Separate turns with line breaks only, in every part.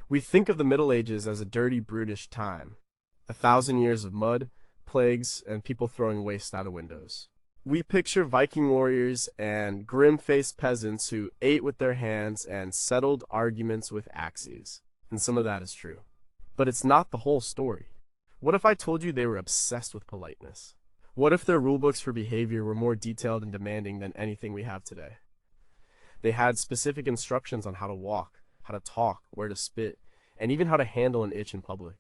We think of the Middle Ages as a dirty, brutish time. 1,000 years of mud, plagues, and people throwing waste out of windows. We picture Viking warriors and grim-faced peasants who ate with their hands and settled arguments with axes. And some of that is true. But it's not the whole story. What if I told you they were obsessed with politeness? What if their rulebooks for behavior were more detailed and demanding than anything we have today? They had specific instructions on how to walk, how to talk, where to spit, and even how to handle an itch in public.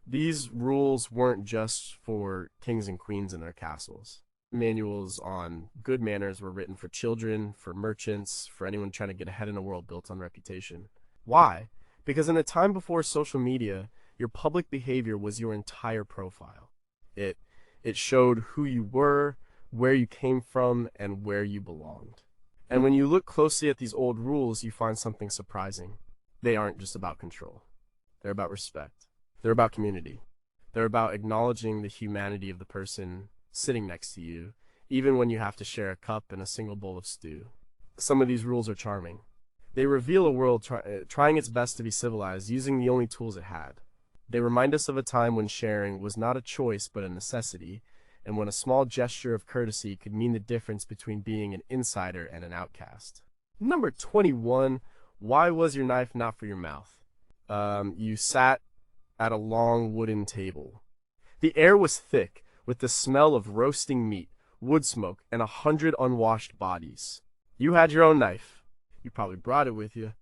These rules weren't just for kings and queens in their castles. Manuals on good manners were written for children, for merchants, for anyone trying to get ahead in a world built on reputation. Why? Because in a time before social media, your public behavior was your entire profile. It showed who you were, where you came from, and where you belonged. And when you look closely at these old rules, you find something surprising. They aren't just about control. They're about respect. They're about community. They're about acknowledging the humanity of the person sitting next to you, even when you have to share a cup and a single bowl of stew. Some of these rules are charming. They reveal a world trying its best to be civilized, using the only tools it had. They remind us of a time when sharing was not a choice but a necessity, and when a small gesture of courtesy could mean the difference between being an insider and an outcast. Number 21, why was your knife not for your mouth? You sat at a long wooden table. The air was thick, with the smell of roasting meat, wood smoke, and 100 unwashed bodies. You had your own knife. You probably brought it with you.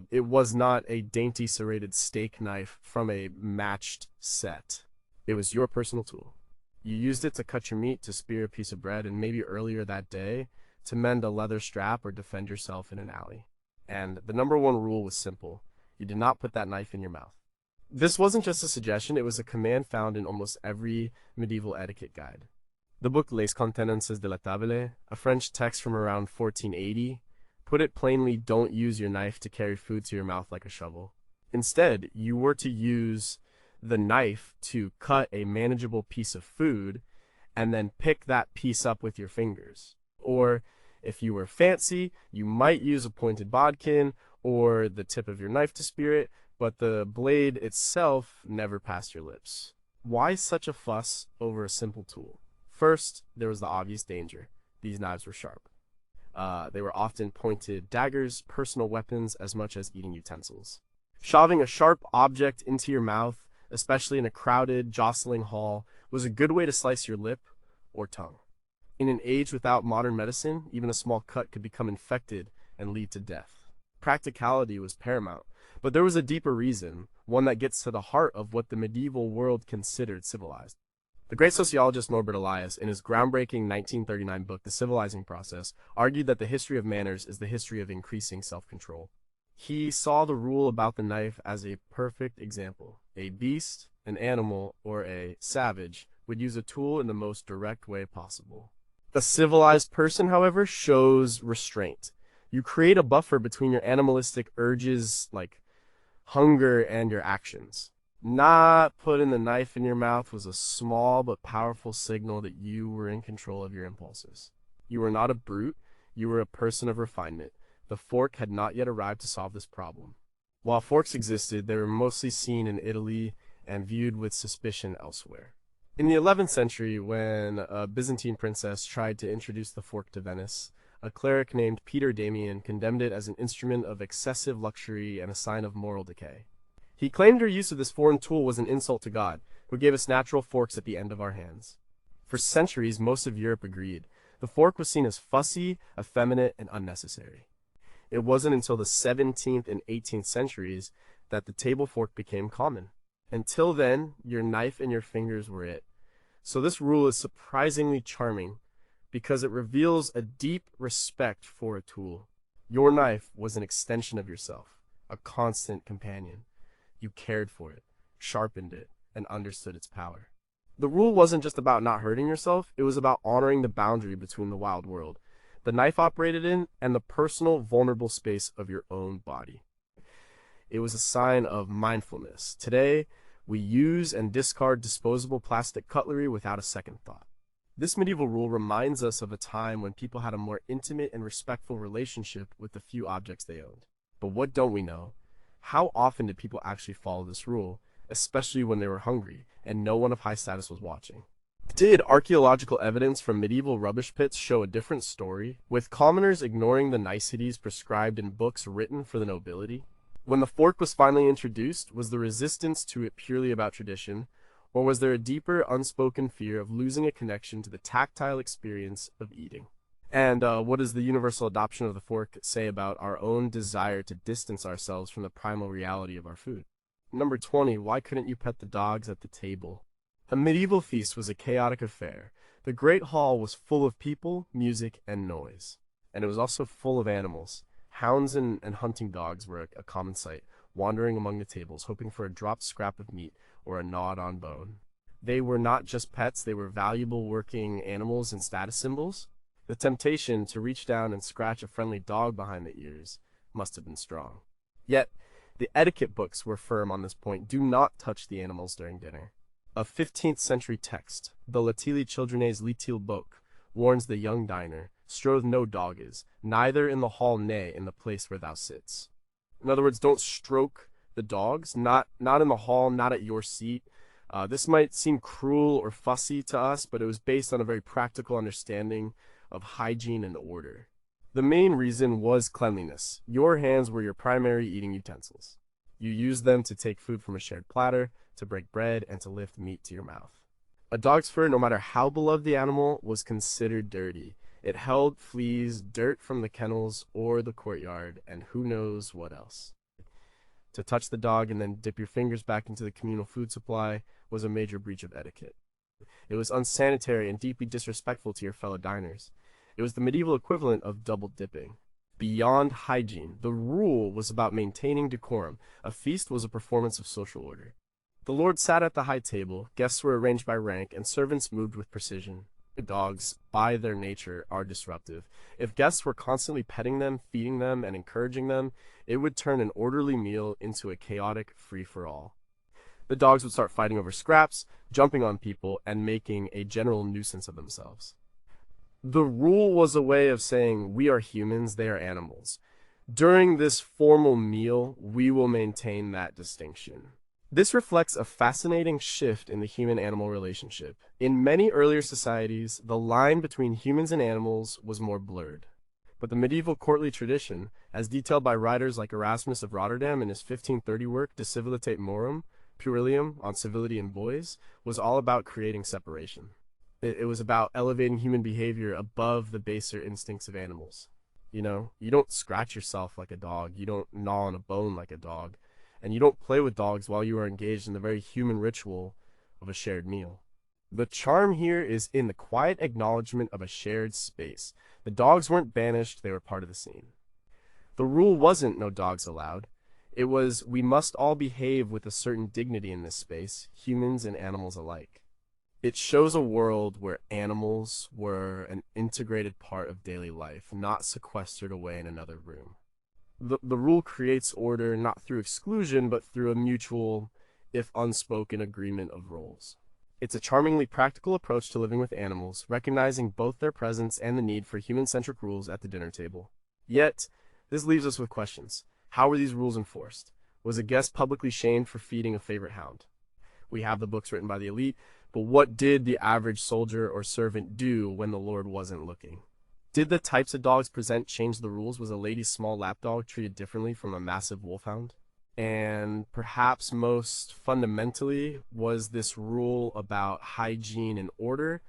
It was not a dainty serrated steak knife from a matched set. It was your personal tool. You used it to cut your meat, to spear a piece of bread, and maybe earlier that day, to mend a leather strap or defend yourself in an alley. And the number one rule was simple. You did not put that knife in your mouth. This wasn't just a suggestion, it was a command found in almost every medieval etiquette guide. The book Les Contenances de la Table, a French text from around 1480, put it plainly, don't use your knife to carry food to your mouth like a shovel. Instead, you were to use the knife to cut a manageable piece of food and then pick that piece up with your fingers. Or, if you were fancy, you might use a pointed bodkin or the tip of your knife to spear it, but the blade itself never passed your lips. Why such a fuss over a simple tool? First, there was the obvious danger. These knives were sharp. They were often pointed daggers, personal weapons, as much as eating utensils. Shoving a sharp object into your mouth, especially in a crowded, jostling hall, was a good way to slice your lip or tongue. In an age without modern medicine, even a small cut could become infected and lead to death. Practicality was paramount, but there was a deeper reason, one that gets to the heart of what the medieval world considered civilized. The great sociologist Norbert Elias, in his groundbreaking 1939 book, The Civilizing Process, argued that the history of manners is the history of increasing self-control. He saw the rule about the knife as a perfect example. A beast, an animal, or a savage would use a tool in the most direct way possible. The civilized person, however, shows restraint. You create a buffer between your animalistic urges, like hunger, and your actions. Not putting the knife in your mouth was a small but powerful signal that you were in control of your impulses. You were not a brute, you were a person of refinement. The fork had not yet arrived to solve this problem. While forks existed, they were mostly seen in Italy and viewed with suspicion elsewhere. In the 11th century, when a Byzantine princess tried to introduce the fork to Venice, a cleric named Peter Damian condemned it as an instrument of excessive luxury and a sign of moral decay. He claimed her use of this foreign tool was an insult to God, who gave us natural forks at the end of our hands. For centuries, most of Europe agreed. The fork was seen as fussy, effeminate, and unnecessary. It wasn't until the 17th and 18th centuries that the table fork became common. Until then, your knife and your fingers were it. So this rule is surprisingly charming because it reveals a deep respect for a tool. Your knife was an extension of yourself, a constant companion. You cared for it, sharpened it, and understood its power. The rule wasn't just about not hurting yourself, it was about honoring the boundary between the wild world, the knife operated in, and the personal, vulnerable space of your own body. It was a sign of mindfulness. Today, we use and discard disposable plastic cutlery without a second thought. This medieval rule reminds us of a time when people had a more intimate and respectful relationship with the few objects they owned. But what don't we know? How often did people actually follow this rule, especially when they were hungry and no one of high status was watching? Did archaeological evidence from medieval rubbish pits show a different story, with commoners ignoring the niceties prescribed in books written for the nobility? When the fork was finally introduced, was the resistance to it purely about tradition, or was there a deeper, unspoken fear of losing a connection to the tactile experience of eating? And what does the universal adoption of the fork say about our own desire to distance ourselves from the primal reality of our food? Number 20, why couldn't you pet the dogs at the table? A medieval feast was a chaotic affair. The great hall was full of people, music, and noise. And it was also full of animals. Hounds and hunting dogs were a common sight, wandering among the tables, hoping for a dropped scrap of meat or a gnawed-on bone. They were not just pets, they were valuable working animals and status symbols. The temptation to reach down and scratch a friendly dog behind the ears must have been strong. Yet, the etiquette books were firm on this point. Do not touch the animals during dinner. A 15th century text, the Latili Childrenes Litil Book, warns the young diner, stroth no dog is, neither in the hall ne in the place where thou sits. In other words, don't stroke the dogs, not in the hall, not at your seat. This might seem cruel or fussy to us, but it was based on a very practical understanding of hygiene and order. The main reason was cleanliness. Your hands were your primary eating utensils. You used them to take food from a shared platter, to break bread, and to lift meat to your mouth. A dog's fur, no matter how beloved the animal, was considered dirty. It held fleas, dirt from the kennels or the courtyard, and who knows what else. To touch the dog and then dip your fingers back into the communal food supply was a major breach of etiquette. It was unsanitary and deeply disrespectful to your fellow diners. It was the medieval equivalent of double dipping. Beyond hygiene, the rule was about maintaining decorum. A feast was a performance of social order. The lord sat at the high table, guests were arranged by rank, and servants moved with precision. Dogs, by their nature, are disruptive. If guests were constantly petting them, feeding them, and encouraging them, it would turn an orderly meal into a chaotic free-for-all. The dogs would start fighting over scraps, jumping on people, and making a general nuisance of themselves. The rule was a way of saying, we are humans, they are animals. During this formal meal, we will maintain that distinction. This reflects a fascinating shift in the human-animal relationship. In many earlier societies, the line between humans and animals was more blurred. But the medieval courtly tradition, as detailed by writers like Erasmus of Rotterdam in his 1530 work De Civilitate Morum, Puerilium on Civility in Boys, was all about creating separation. It was about elevating human behavior above the baser instincts of animals. You know, you don't scratch yourself like a dog, you don't gnaw on a bone like a dog, and you don't play with dogs while you are engaged in the very human ritual of a shared meal. The charm here is in the quiet acknowledgement of a shared space. The dogs weren't banished, they were part of the scene. The rule wasn't no dogs allowed. It was, we must all behave with a certain dignity in this space, humans and animals alike. It shows a world where animals were an integrated part of daily life, not sequestered away in another room. The rule creates order not through exclusion, but through a mutual, if unspoken, agreement of roles. It's a charmingly practical approach to living with animals, recognizing both their presence and the need for human-centric rules at the dinner table. Yet, this leaves us with questions. How were these rules enforced? Was a guest publicly shamed for feeding a favorite hound? We have the books written by the elite, but what did the average soldier or servant do when the Lord wasn't looking? Did the types of dogs present change the rules? Was a lady's small lapdog treated differently from a massive wolfhound? And perhaps most fundamentally, was this rule about hygiene and order,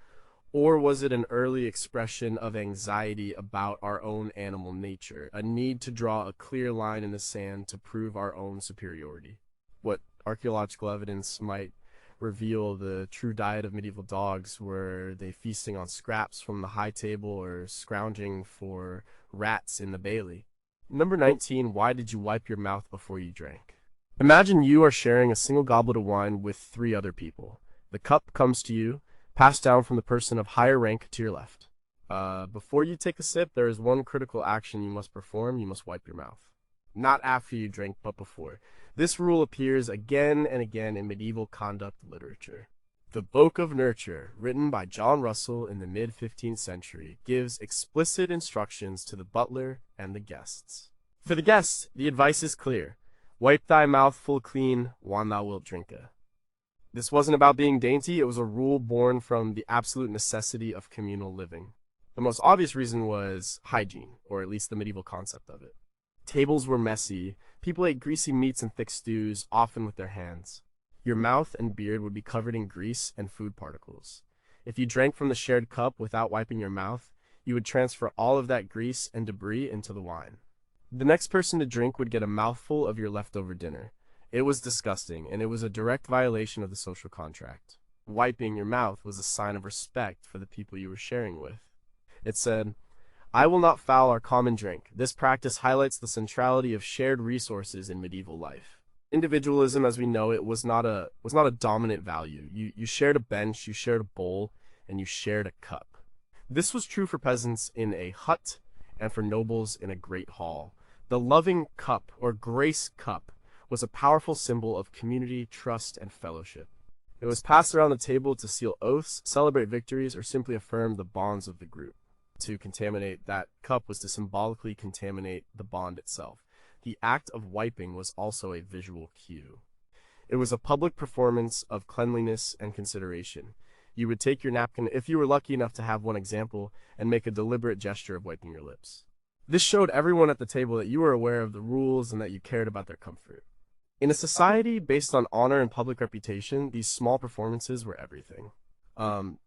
or was it an early expression of anxiety about our own animal nature, a need to draw a clear line in the sand to prove our own superiority? What archaeological evidence might reveal the true diet of medieval dogs? Were they feasting on scraps from the high table or scrounging for rats in the bailey? Number 19, why did you wipe your mouth before you drank? Imagine you are sharing a single goblet of wine with 3 other people. The cup comes to you, passed down from the person of higher rank to your left. Before you take a sip, there is one critical action you must perform. You must wipe your mouth. Not after you drink, but before. This rule appears again and again in medieval conduct literature. The Book of Nurture, written by John Russell in the mid-15th century, gives explicit instructions to the butler and the guests. For the guests, the advice is clear. Wipe thy mouth full clean, whan thou wilt drinka. This wasn't about being dainty, it was a rule born from the absolute necessity of communal living. The most obvious reason was hygiene, or at least the medieval concept of it. Tables were messy, people ate greasy meats and thick stews, often with their hands. Your mouth and beard would be covered in grease and food particles. If you drank from the shared cup without wiping your mouth, you would transfer all of that grease and debris into the wine. The next person to drink would get a mouthful of your leftover dinner. It was disgusting, and it was a direct violation of the social contract. Wiping your mouth was a sign of respect for the people you were sharing with. It said, "I will not foul our common drink." This practice highlights the centrality of shared resources in medieval life. Individualism, as we know it, was not a dominant value. You shared a bench, you shared a bowl, and you shared a cup. This was true for peasants in a hut and for nobles in a great hall. The loving cup, or grace cup, was a powerful symbol of community, trust, and fellowship. It was passed around the table to seal oaths, celebrate victories, or simply affirm the bonds of the group. To contaminate that cup was to symbolically contaminate the bond itself. The act of wiping was also a visual cue. It was a public performance of cleanliness and consideration. You would take your napkin, if you were lucky enough to have one example, and make a deliberate gesture of wiping your lips. This showed everyone at the table that you were aware of the rules and that you cared about their comfort. In a society based on honor and public reputation, these small performances were everything.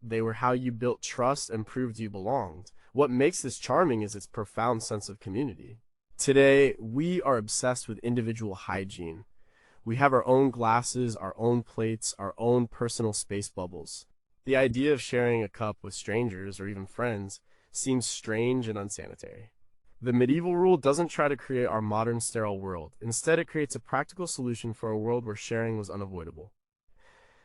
They were how you built trust and proved you belonged. What makes this charming is its profound sense of community. Today, we are obsessed with individual hygiene. We have our own glasses, our own plates, our own personal space bubbles. The idea of sharing a cup with strangers or even friends seems strange and unsanitary. The medieval rule doesn't try to create our modern sterile world. Instead, it creates a practical solution for a world where sharing was unavoidable.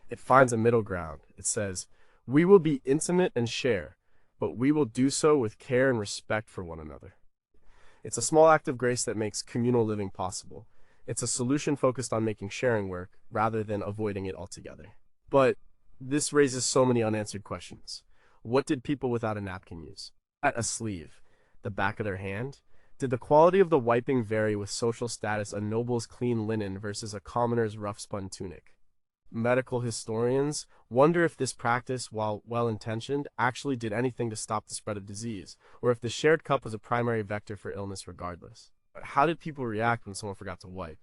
It finds a middle ground. It says, "We will be intimate and share, but we will do so with care and respect for one another." It's a small act of grace that makes communal living possible. It's a solution focused on making sharing work, rather than avoiding it altogether. But this raises so many unanswered questions. What did people without a napkin use? At a sleeve? The back of their hand? Did the quality of the wiping vary with social status, a noble's clean linen versus a commoner's rough spun tunic? Medical historians wonder if this practice, while well-intentioned, actually did anything to stop the spread of disease, or if the shared cup was a primary vector for illness regardless. But how did people react when someone forgot to wipe?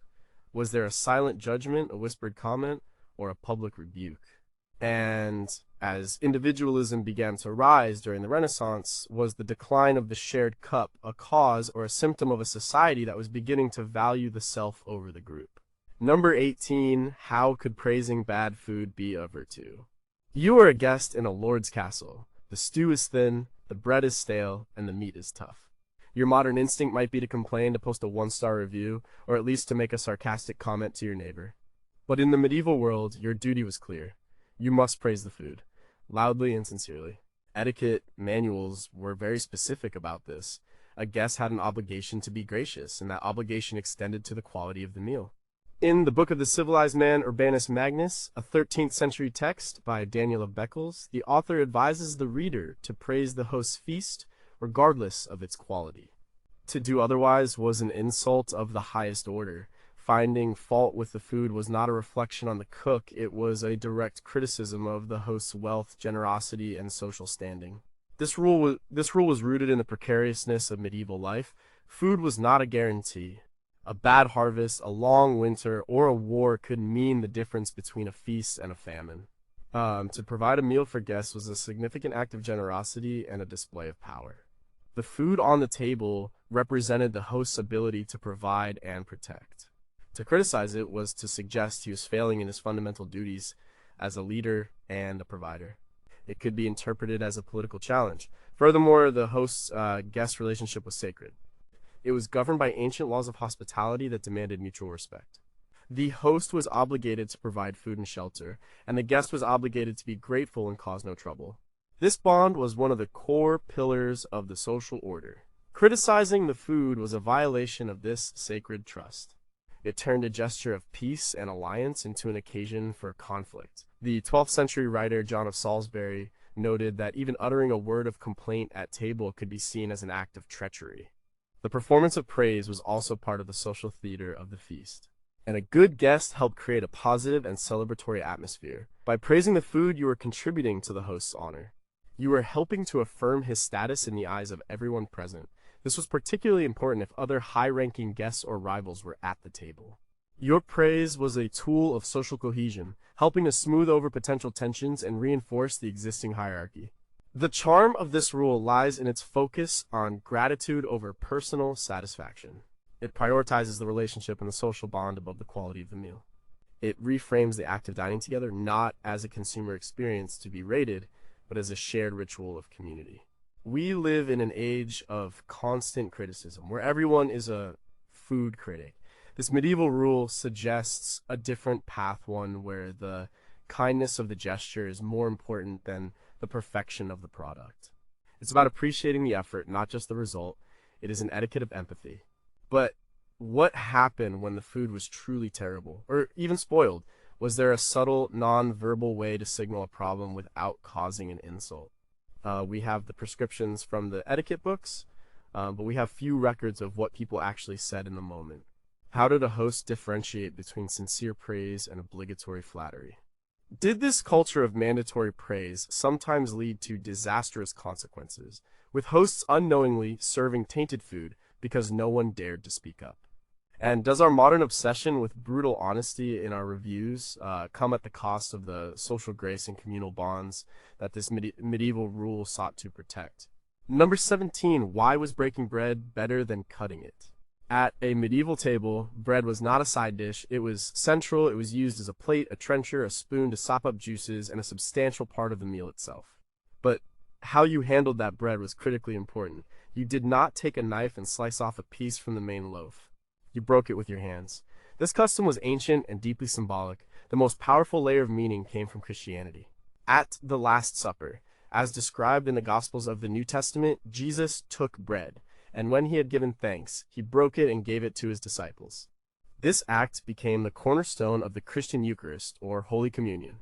Was there a silent judgment, a whispered comment, or a public rebuke? And as individualism began to rise during the Renaissance, was the decline of the shared cup a cause or a symptom of a society that was beginning to value the self over the group? Number 18, how could praising bad food be a virtue? You are a guest in a lord's castle. The stew is thin, the bread is stale, and the meat is tough. Your modern instinct might be to complain, to post a one-star review, or at least to make a sarcastic comment to your neighbor. But in the medieval world, your duty was clear. You must praise the food, loudly and sincerely. Etiquette manuals were very specific about this. A guest had an obligation to be gracious, and that obligation extended to the quality of the meal. In the Book of the Civilized Man Urbanus Magnus, a 13th century text by Daniel of Beccles, the author advises the reader to praise the host's feast regardless of its quality. To do otherwise was an insult of the highest order. Finding fault with the food was not a reflection on the cook, it was a direct criticism of the host's wealth, generosity, and social standing. This rule was rooted in the precariousness of medieval life. Food was not a guarantee. A bad harvest, a long winter, or a war could mean the difference between a feast and a famine. To provide a meal for guests was a significant act of generosity and a display of power. The food on the table represented the host's ability to provide and protect. To criticize it was to suggest he was failing in his fundamental duties as a leader and a provider. It could be interpreted as a political challenge. Furthermore, the host's-guest relationship was sacred. It was governed by ancient laws of hospitality that demanded mutual respect. The host was obligated to provide food and shelter, and the guest was obligated to be grateful and cause no trouble. This bond was one of the core pillars of the social order. Criticizing the food was a violation of this sacred trust. It turned a gesture of peace and alliance into an occasion for conflict. The 12th century writer John of Salisbury noted that even uttering a word of complaint at table could be seen as an act of treachery. The performance of praise was also part of the social theater of the feast. And a good guest helped create a positive and celebratory atmosphere. By praising the food, you were contributing to the host's honor. You were helping to affirm his status in the eyes of everyone present. This was particularly important if other high-ranking guests or rivals were at the table. Your praise was a tool of social cohesion, helping to smooth over potential tensions and reinforce the existing hierarchy. The charm of this rule lies in its focus on gratitude over personal satisfaction. It prioritizes the relationship and the social bond above the quality of the meal. It reframes the act of dining together not as a consumer experience to be rated, but as a shared ritual of community. We live in an age of constant criticism, where everyone is a food critic. This medieval rule suggests a different path, one where the kindness of the gesture is more important than the perfection of the product. It's about appreciating the effort, not just the result. It is an etiquette of empathy. But what happened when the food was truly terrible, or even spoiled? Was there a subtle, non-verbal way to signal a problem without causing an insult? We have the prescriptions from the etiquette books, but we have few records of what people actually said in the moment. How did a host differentiate between sincere praise and obligatory flattery? Did this culture of mandatory praise sometimes lead to disastrous consequences, with hosts unknowingly serving tainted food because no one dared to speak up? And does our modern obsession with brutal honesty in our reviews come at the cost of the social grace and communal bonds that this medieval rule sought to protect? Number 17, why was breaking bread better than cutting it? At a medieval table, bread was not a side dish. It was central. It was used as a plate, a trencher, a spoon to sop up juices, and a substantial part of the meal itself. But how you handled that bread was critically important. You did not take a knife and slice off a piece from the main loaf. You broke it with your hands. This custom was ancient and deeply symbolic. The most powerful layer of meaning came from Christianity. At the Last Supper, as described in the Gospels of the New Testament, Jesus took bread, and when he had given thanks, he broke it and gave it to his disciples. This act became the cornerstone of the Christian Eucharist, or Holy Communion.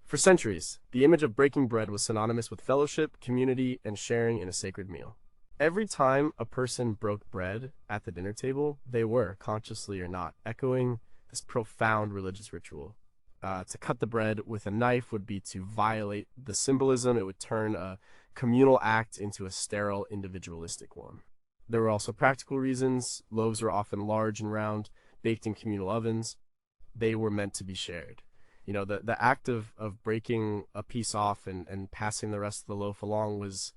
For centuries, the image of breaking bread was synonymous with fellowship, community, and sharing in a sacred meal. Every time a person broke bread at the dinner table, they were, consciously or not, echoing this profound religious ritual. To cut the bread with a knife would be to violate the symbolism. It would turn a communal act into a sterile, individualistic one. There were also practical reasons. Loaves were often large and round, baked in communal ovens. They were meant to be shared. You know, the act of breaking a piece off and passing the rest of the loaf along was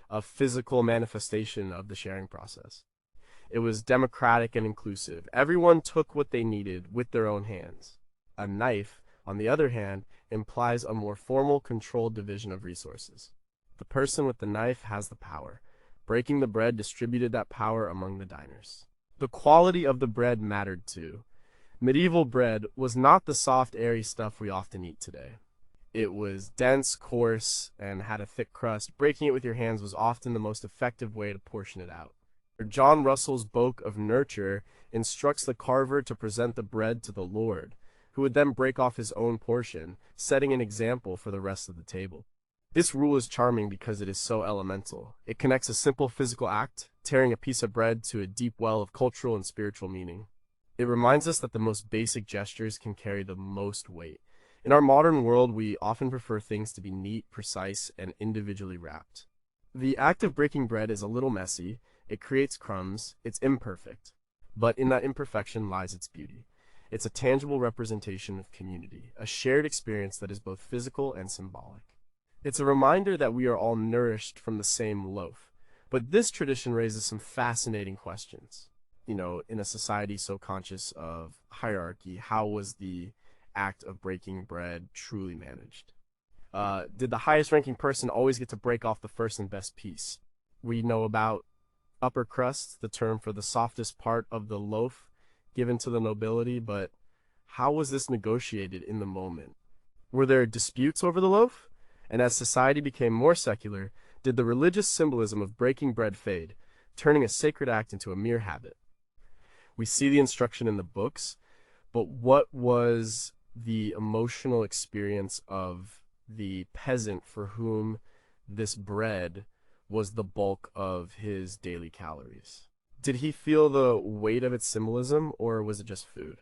a physical manifestation of the sharing process. It was democratic and inclusive. Everyone took what they needed with their own hands. A knife, on the other hand, implies a more formal, controlled division of resources. The person with the knife has the power. Breaking the bread distributed that power among the diners. The quality of the bread mattered too. Medieval bread was not the soft, airy stuff we often eat today. It was dense, coarse, and had a thick crust. Breaking it with your hands was often the most effective way to portion it out. John Russell's Book of Nurture instructs the carver to present the bread to the Lord, who would then break off his own portion, setting an example for the rest of the table. This rule is charming because it is so elemental. It connects a simple physical act, tearing a piece of bread, to a deep well of cultural and spiritual meaning. It reminds us that the most basic gestures can carry the most weight. In our modern world, we often prefer things to be neat, precise, and individually wrapped. The act of breaking bread is a little messy. It creates crumbs. It's imperfect. But in that imperfection lies its beauty. It's a tangible representation of community, a shared experience that is both physical and symbolic. It's a reminder that we are all nourished from the same loaf. But this tradition raises some fascinating questions. You know, in a society so conscious of hierarchy, how was the act of breaking bread truly managed? Did the highest ranking person always get to break off the first and best piece? We know about upper crust, the term for the softest part of the loaf given to the nobility, but how was this negotiated in the moment? Were there disputes over the loaf? And as society became more secular, did the religious symbolism of breaking bread fade, turning a sacred act into a mere habit? We see the instruction in the books, but what was the emotional experience of the peasant for whom this bread was the bulk of his daily calories? Did he feel the weight of its symbolism, or was it just food?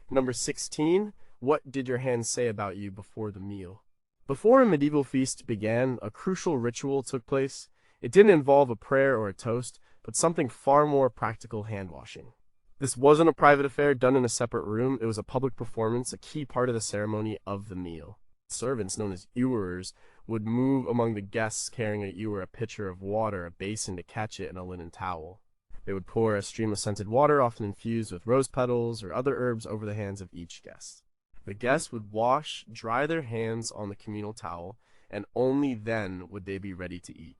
Number 16, what did your hands say about you before the meal? Before a medieval feast began, a crucial ritual took place. It didn't involve a prayer or a toast, but something far more practical: hand washing. This wasn't a private affair done in a separate room. It was a public performance, a key part of the ceremony of the meal. Servants, known as ewerers, would move among the guests carrying a ewer, a pitcher of water, a basin to catch it, and a linen towel. They would pour a stream of scented water, often infused with rose petals or other herbs, over the hands of each guest. The guests would wash, dry their hands on the communal towel, and only then would they be ready to eat.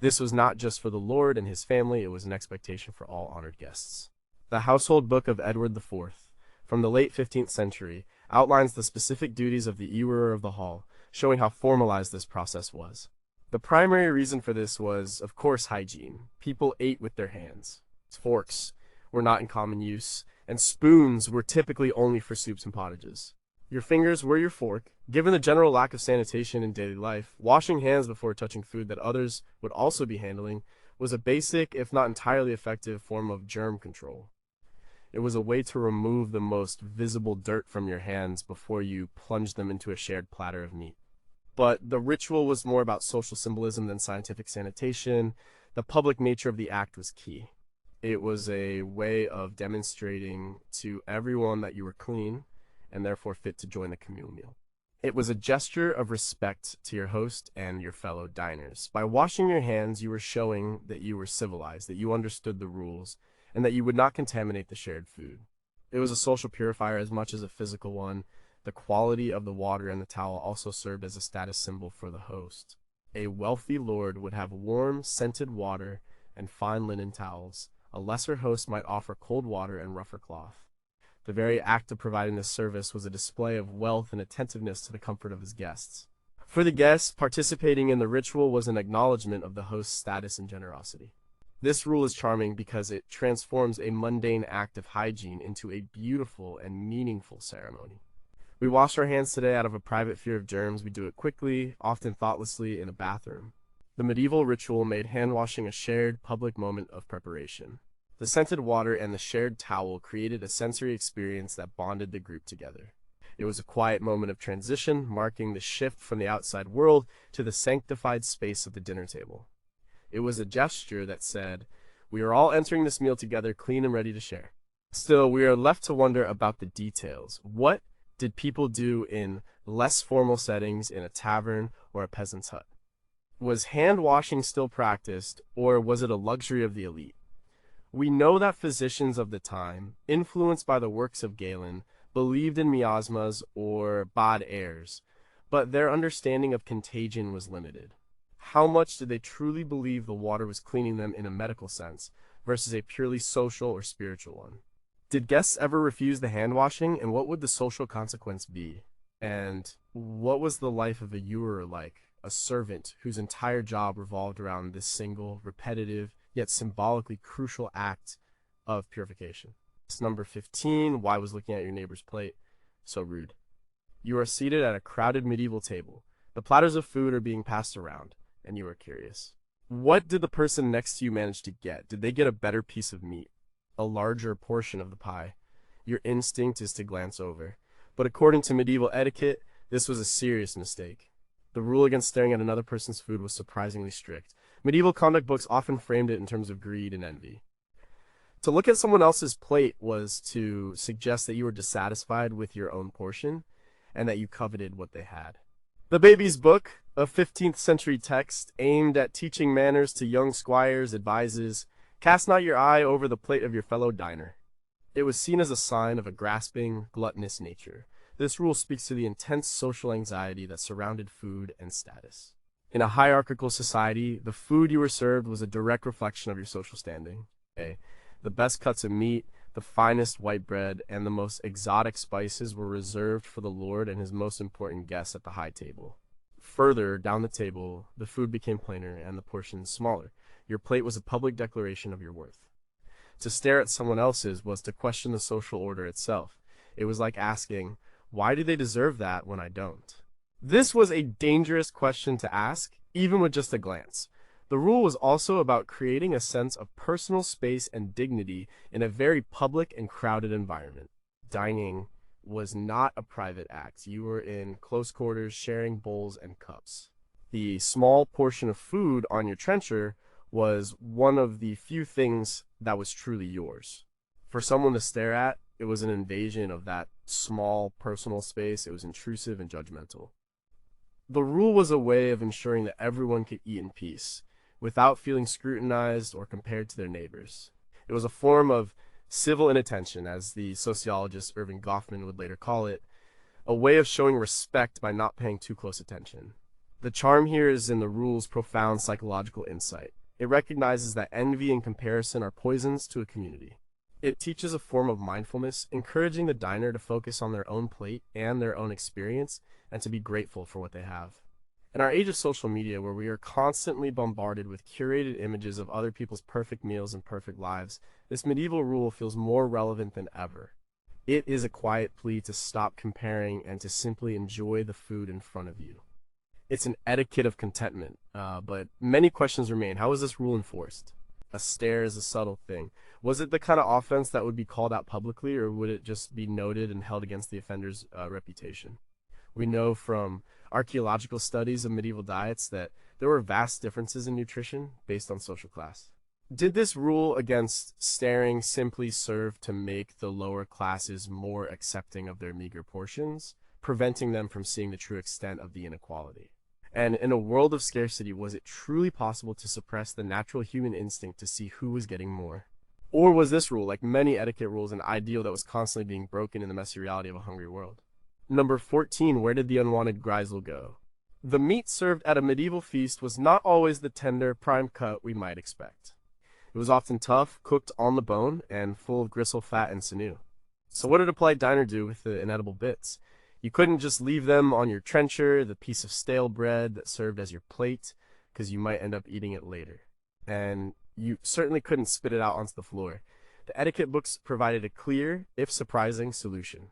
This was not just for the Lord and his family, it was an expectation for all honored guests. The Household Book of Edward IV, from the late 15th century, outlines the specific duties of the ewerer of the hall, showing how formalized this process was. The primary reason for this was, of course, hygiene. People ate with their hands. Forks were not in common use, and spoons were typically only for soups and pottages. Your fingers were your fork. Given the general lack of sanitation in daily life, washing hands before touching food that others would also be handling was a basic, if not entirely effective, form of germ control. It was a way to remove the most visible dirt from your hands before you plunged them into a shared platter of meat. But the ritual was more about social symbolism than scientific sanitation. The public nature of the act was key. It was a way of demonstrating to everyone that you were clean and therefore fit to join the communal meal. It was a gesture of respect to your host and your fellow diners. By washing your hands, you were showing that you were civilized, that you understood the rules, and that you would not contaminate the shared food. It was a social purifier as much as a physical one. The quality of the water and the towel also served as a status symbol for the host. A wealthy lord would have warm, scented water and fine linen towels. A lesser host might offer cold water and rougher cloth. The very act of providing this service was a display of wealth and attentiveness to the comfort of his guests. For the guests, participating in the ritual was an acknowledgement of the host's status and generosity. This rule is charming because it transforms a mundane act of hygiene into a beautiful and meaningful ceremony. We wash our hands today out of a private fear of germs. We do it quickly, often thoughtlessly, in a bathroom. The medieval ritual made hand washing a shared public moment of preparation. The scented water and the shared towel created a sensory experience that bonded the group together. It was a quiet moment of transition, marking the shift from the outside world to the sanctified space of the dinner table. It was a gesture that said, we are all entering this meal together, clean and ready to share. Still, we are left to wonder about the details. What did people do in less formal settings, in a tavern or a peasant's hut? Was hand washing still practiced, or was it a luxury of the elite? We know that physicians of the time, influenced by the works of Galen, believed in miasmas or bad airs, but their understanding of contagion was limited. How much did they truly believe the water was cleaning them in a medical sense versus a purely social or spiritual one? Did guests ever refuse the hand washing, and what would the social consequence be? And what was the life of a ewerer like, a servant whose entire job revolved around this single, repetitive, yet symbolically crucial act of purification? It's number 15, why was looking at your neighbor's plate so rude? You are seated at a crowded medieval table. The platters of food are being passed around, and you are curious. What did the person next to you manage to get? Did they get a better piece of meat? A larger portion of the pie? Your instinct is to glance over. But according to medieval etiquette, this was a serious mistake. The rule against staring at another person's food was surprisingly strict. Medieval conduct books often framed it in terms of greed and envy. To look at someone else's plate was to suggest that you were dissatisfied with your own portion and that you coveted what they had. The Baby's Book, a 15th century text aimed at teaching manners to young squires, advises, cast not your eye over the plate of your fellow diner. It was seen as a sign of a grasping, gluttonous nature. This rule speaks to the intense social anxiety that surrounded food and status. In a hierarchical society, the food you were served was a direct reflection of your social standing. The best cuts of meat, the finest white bread, and the most exotic spices were reserved for the Lord and his most important guests at the high table. Further down the table, the food became plainer and the portions smaller. Your plate was a public declaration of your worth. To stare at someone else's was to question the social order itself. It was like asking, why do they deserve that when I don't? This was a dangerous question to ask, even with just a glance. The rule was also about creating a sense of personal space and dignity in a very public and crowded environment. dining was not a private act. You were in close quarters sharing bowls and cups. The small portion of food on your trencher was one of the few things that was truly yours. For someone to stare at, it was an invasion of that small personal space. It was intrusive and judgmental. The rule was a way of ensuring that everyone could eat in peace, without feeling scrutinized or compared to their neighbors. It was a form of civil inattention, as the sociologist Irving Goffman would later call it, a way of showing respect by not paying too close attention. The charm here is in the rule's profound psychological insight. It recognizes that envy and comparison are poisons to a community. It teaches a form of mindfulness, encouraging the diner to focus on their own plate and their own experience, and to be grateful for what they have. In our age of social media, where we are constantly bombarded with curated images of other people's perfect meals and perfect lives, this medieval rule feels more relevant than ever. It is a quiet plea to stop comparing and to simply enjoy the food in front of you. It's an etiquette of contentment, but many questions remain. How is this rule enforced? A stare is a subtle thing. Was it the kind of offense that would be called out publicly, or would it just be noted and held against the offender's reputation? We know from archaeological studies of medieval diets that there were vast differences in nutrition based on social class. Did this rule against staring simply serve to make the lower classes more accepting of their meager portions, preventing them from seeing the true extent of the inequality? And in a world of scarcity, was it truly possible to suppress the natural human instinct to see who was getting more? Or was this rule, like many etiquette rules, an ideal that was constantly being broken in the messy reality of a hungry world? Number 14, where did the unwanted grisel go? The meat served at a medieval feast was not always the tender, prime cut we might expect. It was often tough, cooked on the bone, and full of gristle, fat, and sinew. So what did a polite diner do with the inedible bits? You couldn't just leave them on your trencher, the piece of stale bread that served as your plate, because you might end up eating it later. And you certainly couldn't spit it out onto the floor. The etiquette books provided a clear, if surprising, solution.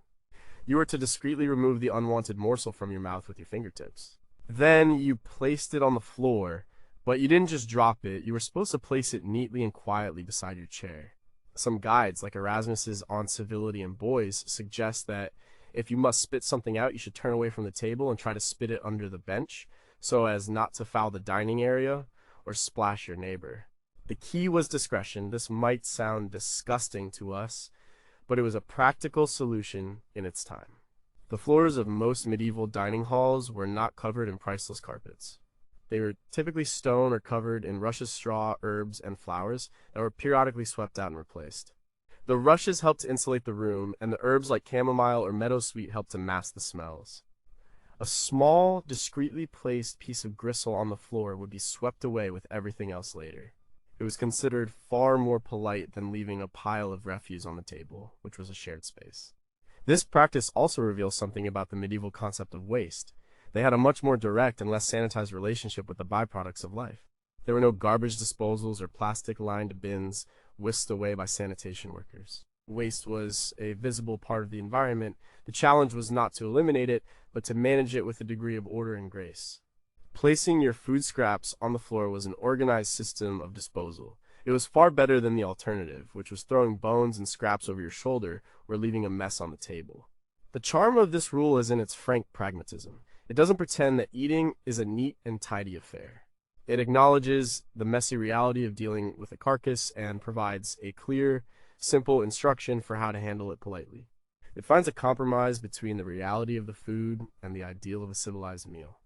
You were to discreetly remove the unwanted morsel from your mouth with your fingertips. Then you placed it on the floor, but you didn't just drop it. You were supposed to place it neatly and quietly beside your chair. Some guides, like Erasmus's On Civility and Boys, suggest that if you must spit something out, you should turn away from the table and try to spit it under the bench, so as not to foul the dining area or splash your neighbor. The key was discretion. This might sound disgusting to us, but it was a practical solution in its time. The floors of most medieval dining halls were not covered in priceless carpets. They were typically stone or covered in rushes, straw, herbs, and flowers that were periodically swept out and replaced. The rushes helped to insulate the room, and the herbs like chamomile or meadowsweet helped to mask the smells. A small, discreetly placed piece of gristle on the floor would be swept away with everything else later. It was considered far more polite than leaving a pile of refuse on the table, which was a shared space. This practice also reveals something about the medieval concept of waste. They had a much more direct and less sanitized relationship with the byproducts of life. There were no garbage disposals or plastic-lined bins whisked away by sanitation workers. Waste was a visible part of the environment. The challenge was not to eliminate it, but to manage it with a degree of order and grace. Placing your food scraps on the floor was an organized system of disposal. It was far better than the alternative, which was throwing bones and scraps over your shoulder or leaving a mess on the table. The charm of this rule is in its frank pragmatism. It doesn't pretend that eating is a neat and tidy affair. It acknowledges the messy reality of dealing with a carcass and provides a clear, simple instruction for how to handle it politely. It finds a compromise between the reality of the food and the ideal of a civilized meal.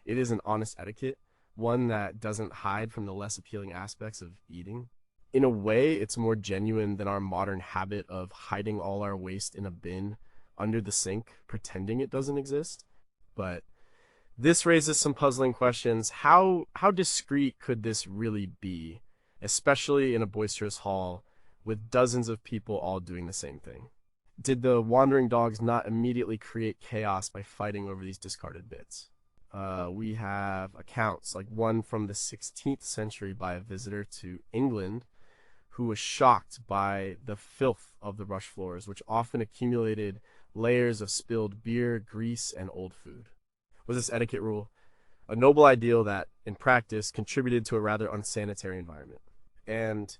It is an honest etiquette, one that doesn't hide from the less appealing aspects of eating. In a way, it's more genuine than our modern habit of hiding all our waste in a bin under the sink, pretending it doesn't exist. But this raises some puzzling questions. How discreet could this really be, especially in a boisterous hall with dozens of people all doing the same thing? Did the wandering dogs not immediately create chaos by fighting over these discarded bits? We have accounts, like one from the 16th century by a visitor to England who was shocked by the filth of the rush floors, which often accumulated layers of spilled beer, grease, and old food. Was this etiquette rule a noble ideal that, in practice, contributed to a rather unsanitary environment? And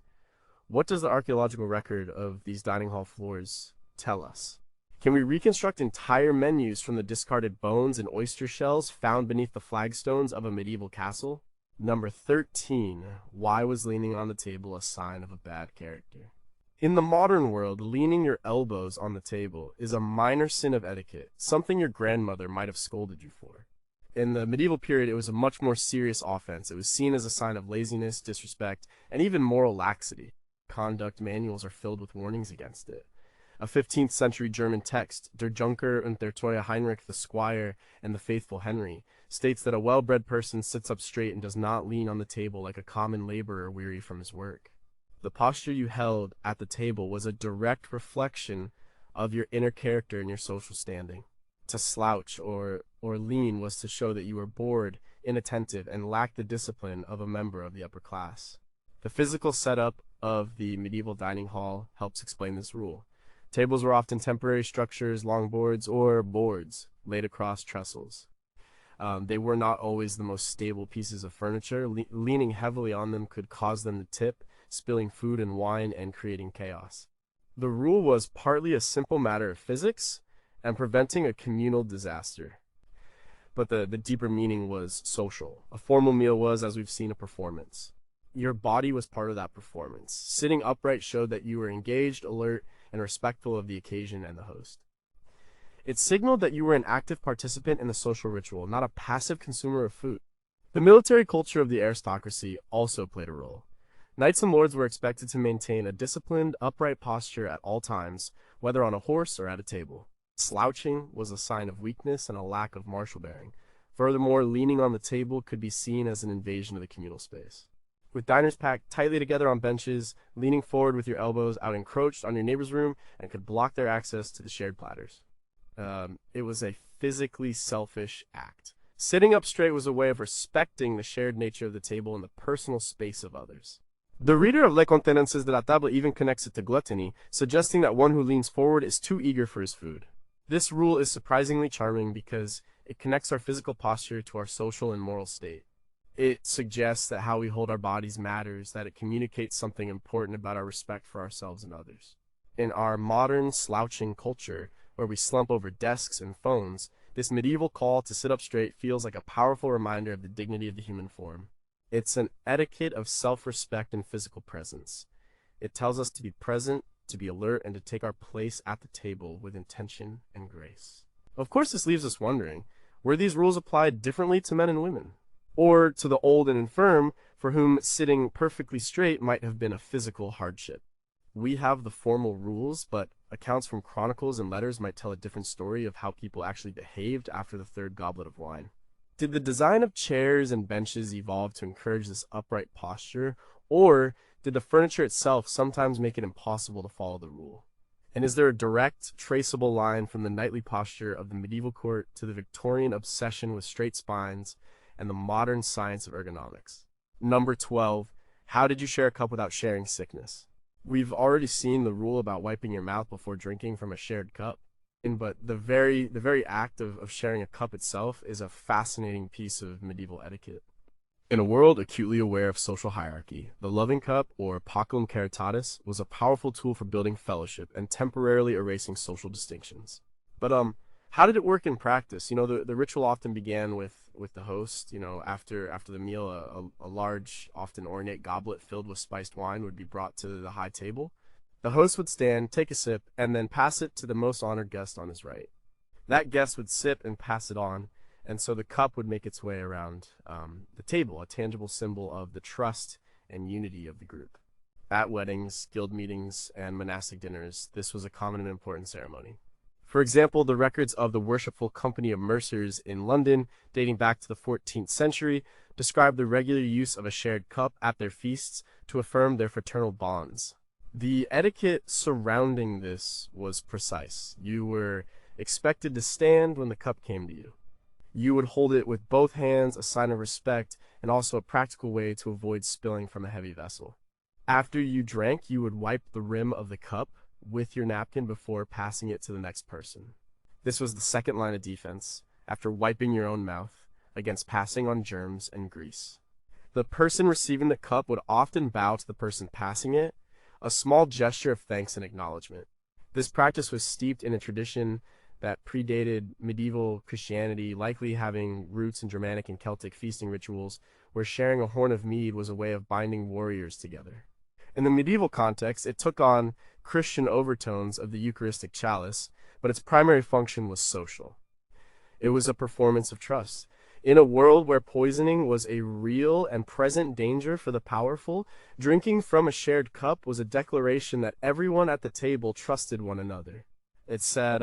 what does the archaeological record of these dining hall floors tell us? Can we reconstruct entire menus from the discarded bones and oyster shells found beneath the flagstones of a medieval castle? Number 13. Why was leaning on the table a sign of a bad character? In the modern world, leaning your elbows on the table is a minor sin of etiquette, something your grandmother might have scolded you for. In the medieval period, it was a much more serious offense. It was seen as a sign of laziness, disrespect, and even moral laxity. Conduct manuals are filled with warnings against it. A 15th century German text, Der Junker und der treue Heinrich, the Squire and the Faithful Henry, states that a well-bred person sits up straight and does not lean on the table like a common laborer weary from his work. The posture you held at the table was a direct reflection of your inner character and your social standing. To slouch or lean was to show that you were bored, inattentive, and lacked the discipline of a member of the upper class. The physical setup of the medieval dining hall helps explain this rule. Tables were often temporary structures, long boards, or boards laid across trestles. They were not always the most stable pieces of furniture. Leaning heavily on them could cause them to tip, spilling food and wine and creating chaos. The rule was partly a simple matter of physics and preventing a communal disaster. But the deeper meaning was social. A formal meal was, as we've seen, a performance. Your body was part of that performance. Sitting upright showed that you were engaged, alert, and respectful of the occasion and the host. It signaled that you were an active participant in the social ritual, not a passive consumer of food. The military culture of the aristocracy also played a role. Knights and lords were expected to maintain a disciplined, upright posture at all times, whether on a horse or at a table. Slouching was a sign of weakness and a lack of martial bearing. Furthermore, leaning on the table could be seen as an invasion of the communal space. With diners packed tightly together on benches, leaning forward with your elbows out encroached on your neighbor's room and could block their access to the shared platters. It was a physically selfish act. Sitting up straight was a way of respecting the shared nature of the table and the personal space of others. The reader of Les Contenances de la Table even connects it to gluttony, suggesting that one who leans forward is too eager for his food. This rule is surprisingly charming because it connects our physical posture to our social and moral state. It suggests that how we hold our bodies matters, that it communicates something important about our respect for ourselves and others. In our modern slouching culture, where we slump over desks and phones, this medieval call to sit up straight feels like a powerful reminder of the dignity of the human form. It's an etiquette of self-respect and physical presence. It tells us to be present, to be alert, and to take our place at the table with intention and grace. Of course, this leaves us wondering, were these rules applied differently to men and women? Or to the old and infirm, for whom sitting perfectly straight might have been a physical hardship? We have the formal rules, but accounts from chronicles and letters might tell a different story of how people actually behaved after the third goblet of wine. Did the design of chairs and benches evolve to encourage this upright posture, or did the furniture itself sometimes make it impossible to follow the rule? And is there a direct, traceable line from the knightly posture of the medieval court to the Victorian obsession with straight spines and the modern science of ergonomics? Number 12. How did you share a cup without sharing sickness? We've already seen the rule about wiping your mouth before drinking from a shared cup. But the very act of sharing a cup itself is a fascinating piece of medieval etiquette. In a world acutely aware of social hierarchy, the loving cup, or pacum caritatis, was a powerful tool for building fellowship and temporarily erasing social distinctions. But how did it work in practice? The ritual often began with the host. After the meal, a large, often ornate goblet filled with spiced wine would be brought to the high table. The host would stand, take a sip, and then pass it to the most honored guest on his right. That guest would sip and pass it on, and so the cup would make its way around the table, a tangible symbol of the trust and unity of the group. At weddings, guild meetings, and monastic dinners, this was a common and important ceremony. For example, the records of the Worshipful Company of Mercers in London, dating back to the 14th century, describe the regular use of a shared cup at their feasts to affirm their fraternal bonds. The etiquette surrounding this was precise. You were expected to stand when the cup came to you. You would hold it with both hands, a sign of respect, and also a practical way to avoid spilling from a heavy vessel. After you drank, you would wipe the rim of the cup with your napkin before passing it to the next person. This was the second line of defense, after wiping your own mouth, against passing on germs and grease. The person receiving the cup would often bow to the person passing it, a small gesture of thanks and acknowledgement. This practice was steeped in a tradition that predated medieval Christianity, likely having roots in Germanic and Celtic feasting rituals, where sharing a horn of mead was a way of binding warriors together. In the medieval context, it took on Christian overtones of the Eucharistic chalice, but its primary function was social. It was a performance of trust. In a world where poisoning was a real and present danger for the powerful, drinking from a shared cup was a declaration that everyone at the table trusted one another. It said,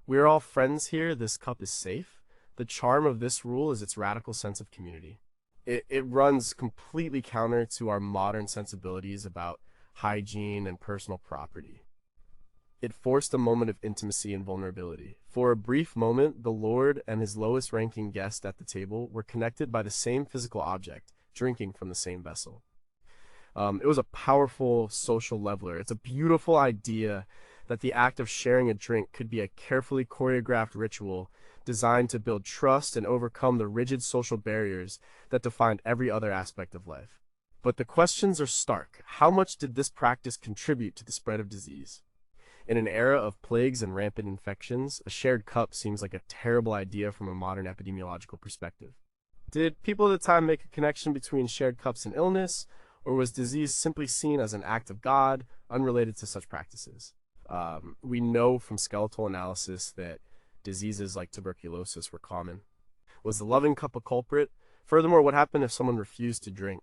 we're all friends here, this cup is safe. The charm of this rule is its radical sense of community. It runs completely counter to our modern sensibilities about hygiene and personal property. It forced a moment of intimacy and vulnerability. For a brief moment, the Lord and his lowest-ranking guest at the table were connected by the same physical object, drinking from the same vessel. It was a powerful social leveler. It's a beautiful idea that the act of sharing a drink could be a carefully choreographed ritual designed to build trust and overcome the rigid social barriers that defined every other aspect of life. But the questions are stark. How much did this practice contribute to the spread of disease? In an era of plagues and rampant infections, a shared cup seems like a terrible idea from a modern epidemiological perspective. Did people at the time make a connection between shared cups and illness, or was disease simply seen as an act of God, unrelated to such practices? We know from skeletal analysis that diseases like tuberculosis were common. Was the loving cup a culprit? Furthermore, what happened if someone refused to drink?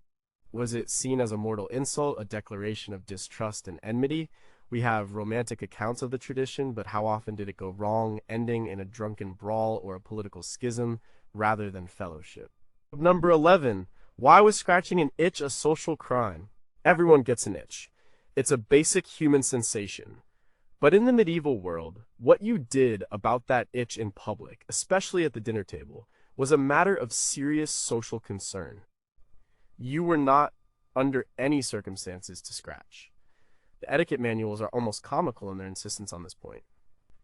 Was it seen as a mortal insult, a declaration of distrust and enmity? We have romantic accounts of the tradition, but how often did it go wrong, ending in a drunken brawl or a political schism rather than fellowship? Number 11. Why was scratching an itch a social crime? Everyone gets an itch. It's a basic human sensation. But in the medieval world, what you did about that itch in public, especially at the dinner table, was a matter of serious social concern. You were not under any circumstances to scratch. The etiquette manuals are almost comical in their insistence on this point.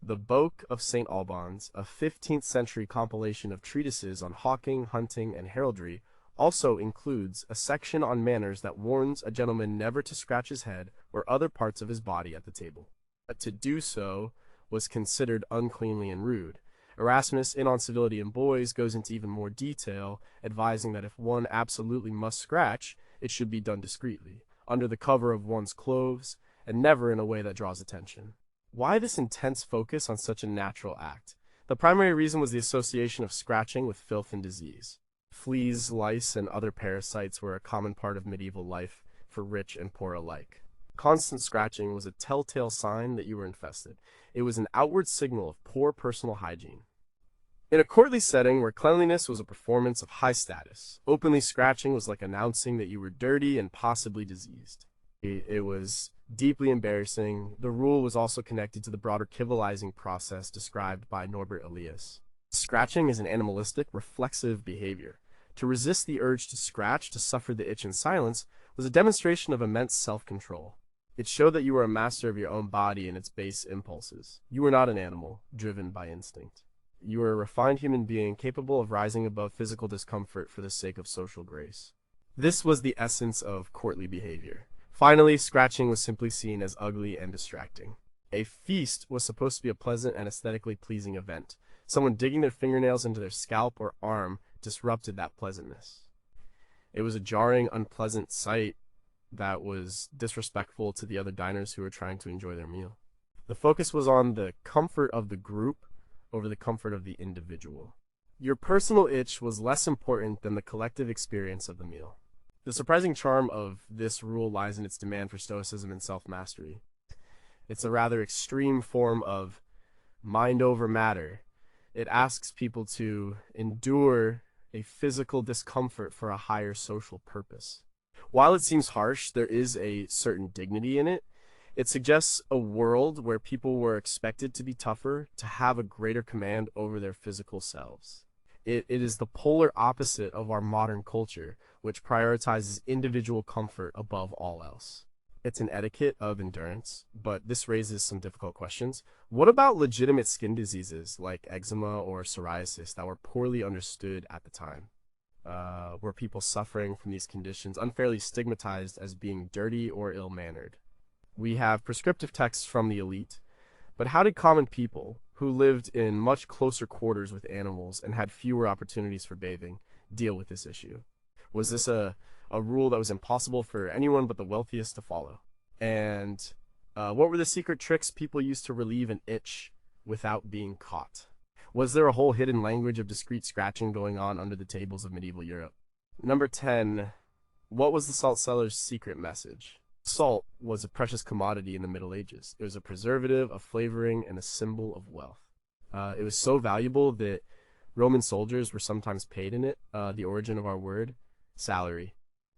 The Boke of St. Albans, a 15th century compilation of treatises on hawking, hunting, and heraldry, also includes a section on manners that warns a gentleman never to scratch his head or other parts of his body at the table. But to do so was considered uncleanly and rude. Erasmus, in On Civility in Boys, goes into even more detail, advising that if one absolutely must scratch, it should be done discreetly, under the cover of one's clothes, and never in a way that draws attention. Why this intense focus on such a natural act? The primary reason was the association of scratching with filth and disease. Fleas, lice, and other parasites were a common part of medieval life for rich and poor alike. Constant scratching was a telltale sign that you were infested. It was an outward signal of poor personal hygiene. In a courtly setting where cleanliness was a performance of high status, openly scratching was like announcing that you were dirty and possibly diseased. It was deeply embarrassing. The rule was also connected to the broader civilizing process described by Norbert Elias. Scratching is an animalistic, reflexive behavior. To resist the urge to scratch, to suffer the itch in silence, was a demonstration of immense self-control. It showed that you were a master of your own body and its base impulses. You were not an animal, driven by instinct. You were a refined human being capable of rising above physical discomfort for the sake of social grace. This was the essence of courtly behavior. Finally, scratching was simply seen as ugly and distracting. A feast was supposed to be a pleasant and aesthetically pleasing event. Someone digging their fingernails into their scalp or arm disrupted that pleasantness. It was a jarring, unpleasant sight that was disrespectful to the other diners who were trying to enjoy their meal. The focus was on the comfort of the group over the comfort of the individual. Your personal itch was less important than the collective experience of the meal. The surprising charm of this rule lies in its demand for stoicism and self-mastery. It's a rather extreme form of mind over matter. It asks people to endure a physical discomfort for a higher social purpose. While it seems harsh, there is a certain dignity in it. It suggests a world where people were expected to be tougher, to have a greater command over their physical selves. It is the polar opposite of our modern culture, which prioritizes individual comfort above all else. It's an etiquette of endurance, but this raises some difficult questions. What about legitimate skin diseases like eczema or psoriasis that were poorly understood at the time? Were people suffering from these conditions unfairly stigmatized as being dirty or ill-mannered? We have prescriptive texts from the elite, But how did common people, who lived in much closer quarters with animals and had fewer opportunities for bathing, deal with this issue? Was this a rule that was impossible for anyone but the wealthiest to follow? And what were the secret tricks people used to relieve an itch without being caught? Was there a whole hidden language of discreet scratching going on under the tables of medieval Europe? Number 10. What was the salt cellar's secret message? Salt was a precious commodity in the Middle Ages. It was a preservative, a flavoring, and a symbol of wealth. It was so valuable that Roman soldiers were sometimes paid in it, the origin of our word, salary.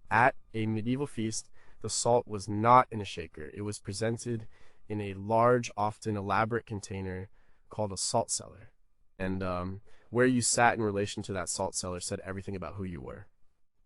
At a medieval feast, the salt was not in a shaker. It was presented in a large, often elaborate container called a salt cellar. And where you sat in relation to that salt cellar said everything about who you were.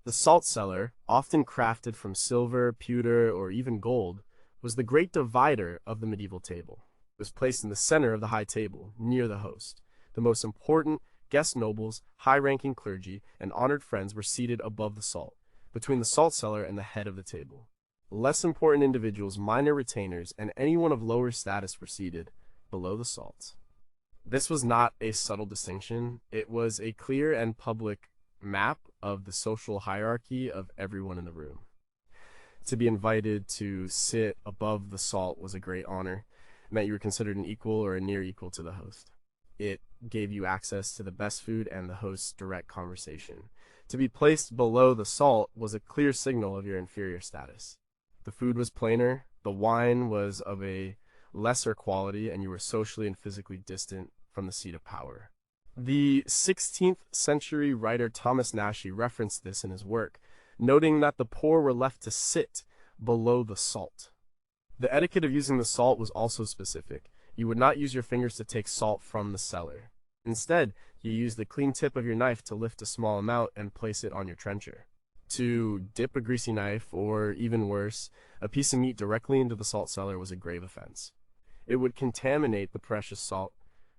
The salt cellar, often crafted from silver, pewter, or even gold, was the great divider of the medieval table. It was placed in the center of the high table, near the host. The most important guest nobles, high-ranking clergy, and honored friends were seated above the salt, between the salt cellar and the head of the table. Less important individuals, minor retainers, and anyone of lower status were seated below the salt. This was not a subtle distinction. It was a clear and public map of the social hierarchy of everyone in the room. To be invited to sit above the salt was a great honor. It meant you were considered an equal or a near equal to the host. It gave you access to the best food and the host's direct conversation. To be placed below the salt was a clear signal of your inferior status. The food was plainer, the wine was of a lesser quality, and you were socially and physically distant from the seat of power. The 16th century writer Thomas Nashi referenced this in his work, noting that the poor were left to sit below the salt. The etiquette of using the salt was also specific. You would not use your fingers to take salt from the cellar. Instead, you used the clean tip of your knife to lift a small amount and place it on your trencher. To dip a greasy knife, or even worse, a piece of meat directly into the salt cellar was a grave offense. It would contaminate the precious salt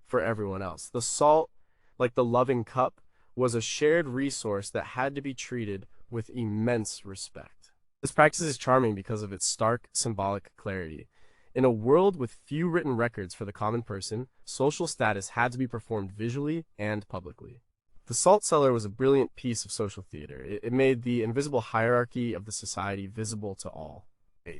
for everyone else. The salt, like the loving cup, was a shared resource that had to be treated with immense respect. This practice is charming because of its stark symbolic clarity. In a world with few written records for the common person, social status had to be performed visually and publicly. The salt cellar was a brilliant piece of social theater. It made the invisible hierarchy of the society visible to all.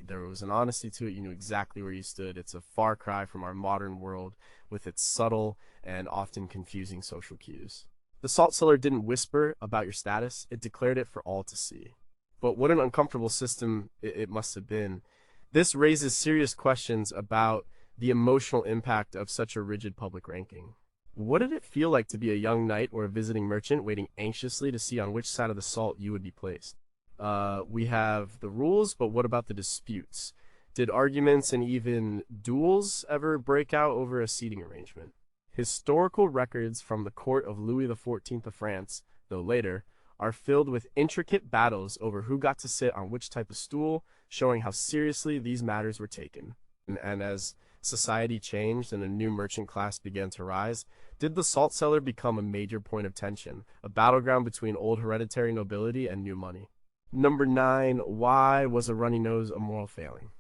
There was an honesty to it. You knew exactly where you stood. It's a far cry from our modern world with its subtle and often confusing social cues. The salt cellar didn't whisper about your status. It declared it for all to see. But what an uncomfortable system it must have been. This raises serious questions about the emotional impact of such a rigid public ranking. What did it feel like to be a young knight or a visiting merchant waiting anxiously to see on which side of the salt you would be placed? We have the rules, but what about the disputes? Did arguments and even duels ever break out over a seating arrangement? Historical records from the court of Louis XIV of France, though later, are filled with intricate battles over who got to sit on which type of stool, showing how seriously these matters were taken. And as society changed and a new merchant class began to rise, did the salt cellar become a major point of tension, a battleground between old hereditary nobility and new money? Number 9, why was a runny nose a moral failing?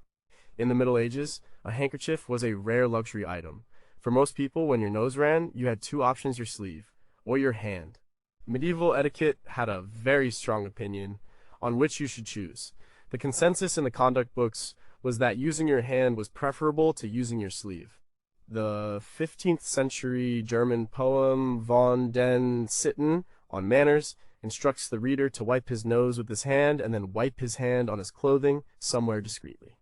In the Middle Ages, a handkerchief was a rare luxury item. For most people, when your nose ran, you had two options: your sleeve or your hand. Medieval etiquette had a very strong opinion on which you should choose. The consensus in the conduct books was that using your hand was preferable to using your sleeve. The 15th century German poem Von den Sitten on manners instructs the reader to wipe his nose with his hand and then wipe his hand on his clothing somewhere discreetly.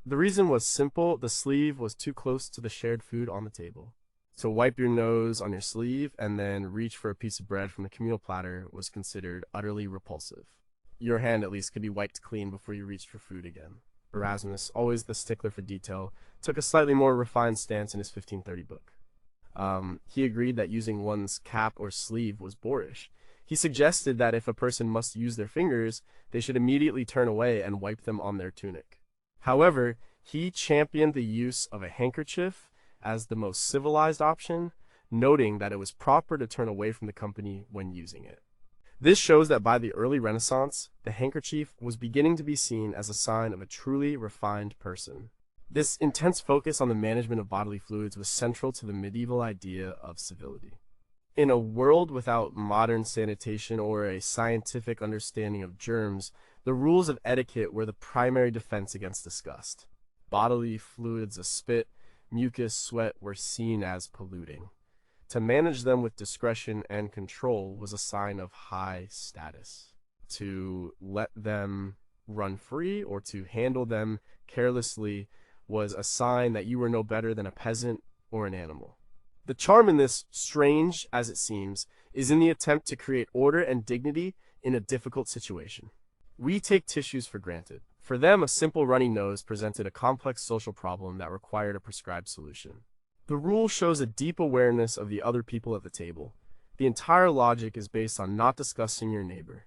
The reason was simple: the sleeve was too close to the shared food on the table. So wipe your nose on your sleeve and then reach for a piece of bread from the communal platter was considered utterly repulsive. Your hand at least could be wiped clean before you reached for food again. Erasmus, always the stickler for detail, took a slightly more refined stance in his 1530 book. He agreed that using one's cap or sleeve was boorish. He suggested that if a person must use their fingers, they should immediately turn away and wipe them on their tunic. However, he championed the use of a handkerchief as the most civilized option, noting that it was proper to turn away from the company when using it. This shows that by the early Renaissance, the handkerchief was beginning to be seen as a sign of a truly refined person. This intense focus on the management of bodily fluids was central to the medieval idea of civility. In a world without modern sanitation or a scientific understanding of germs, the rules of etiquette were the primary defense against disgust. Bodily fluids, a spit, mucus, sweat were seen as polluting. To manage them with discretion and control was a sign of high status. To let them run free or to handle them carelessly was a sign that you were no better than a peasant or an animal. The charm in this, strange as it seems, is in the attempt to create order and dignity in a difficult situation. We take tissues for granted. For them, a simple runny nose presented a complex social problem that required a prescribed solution. The rule shows a deep awareness of the other people at the table. The entire logic is based on not discussing your neighbor.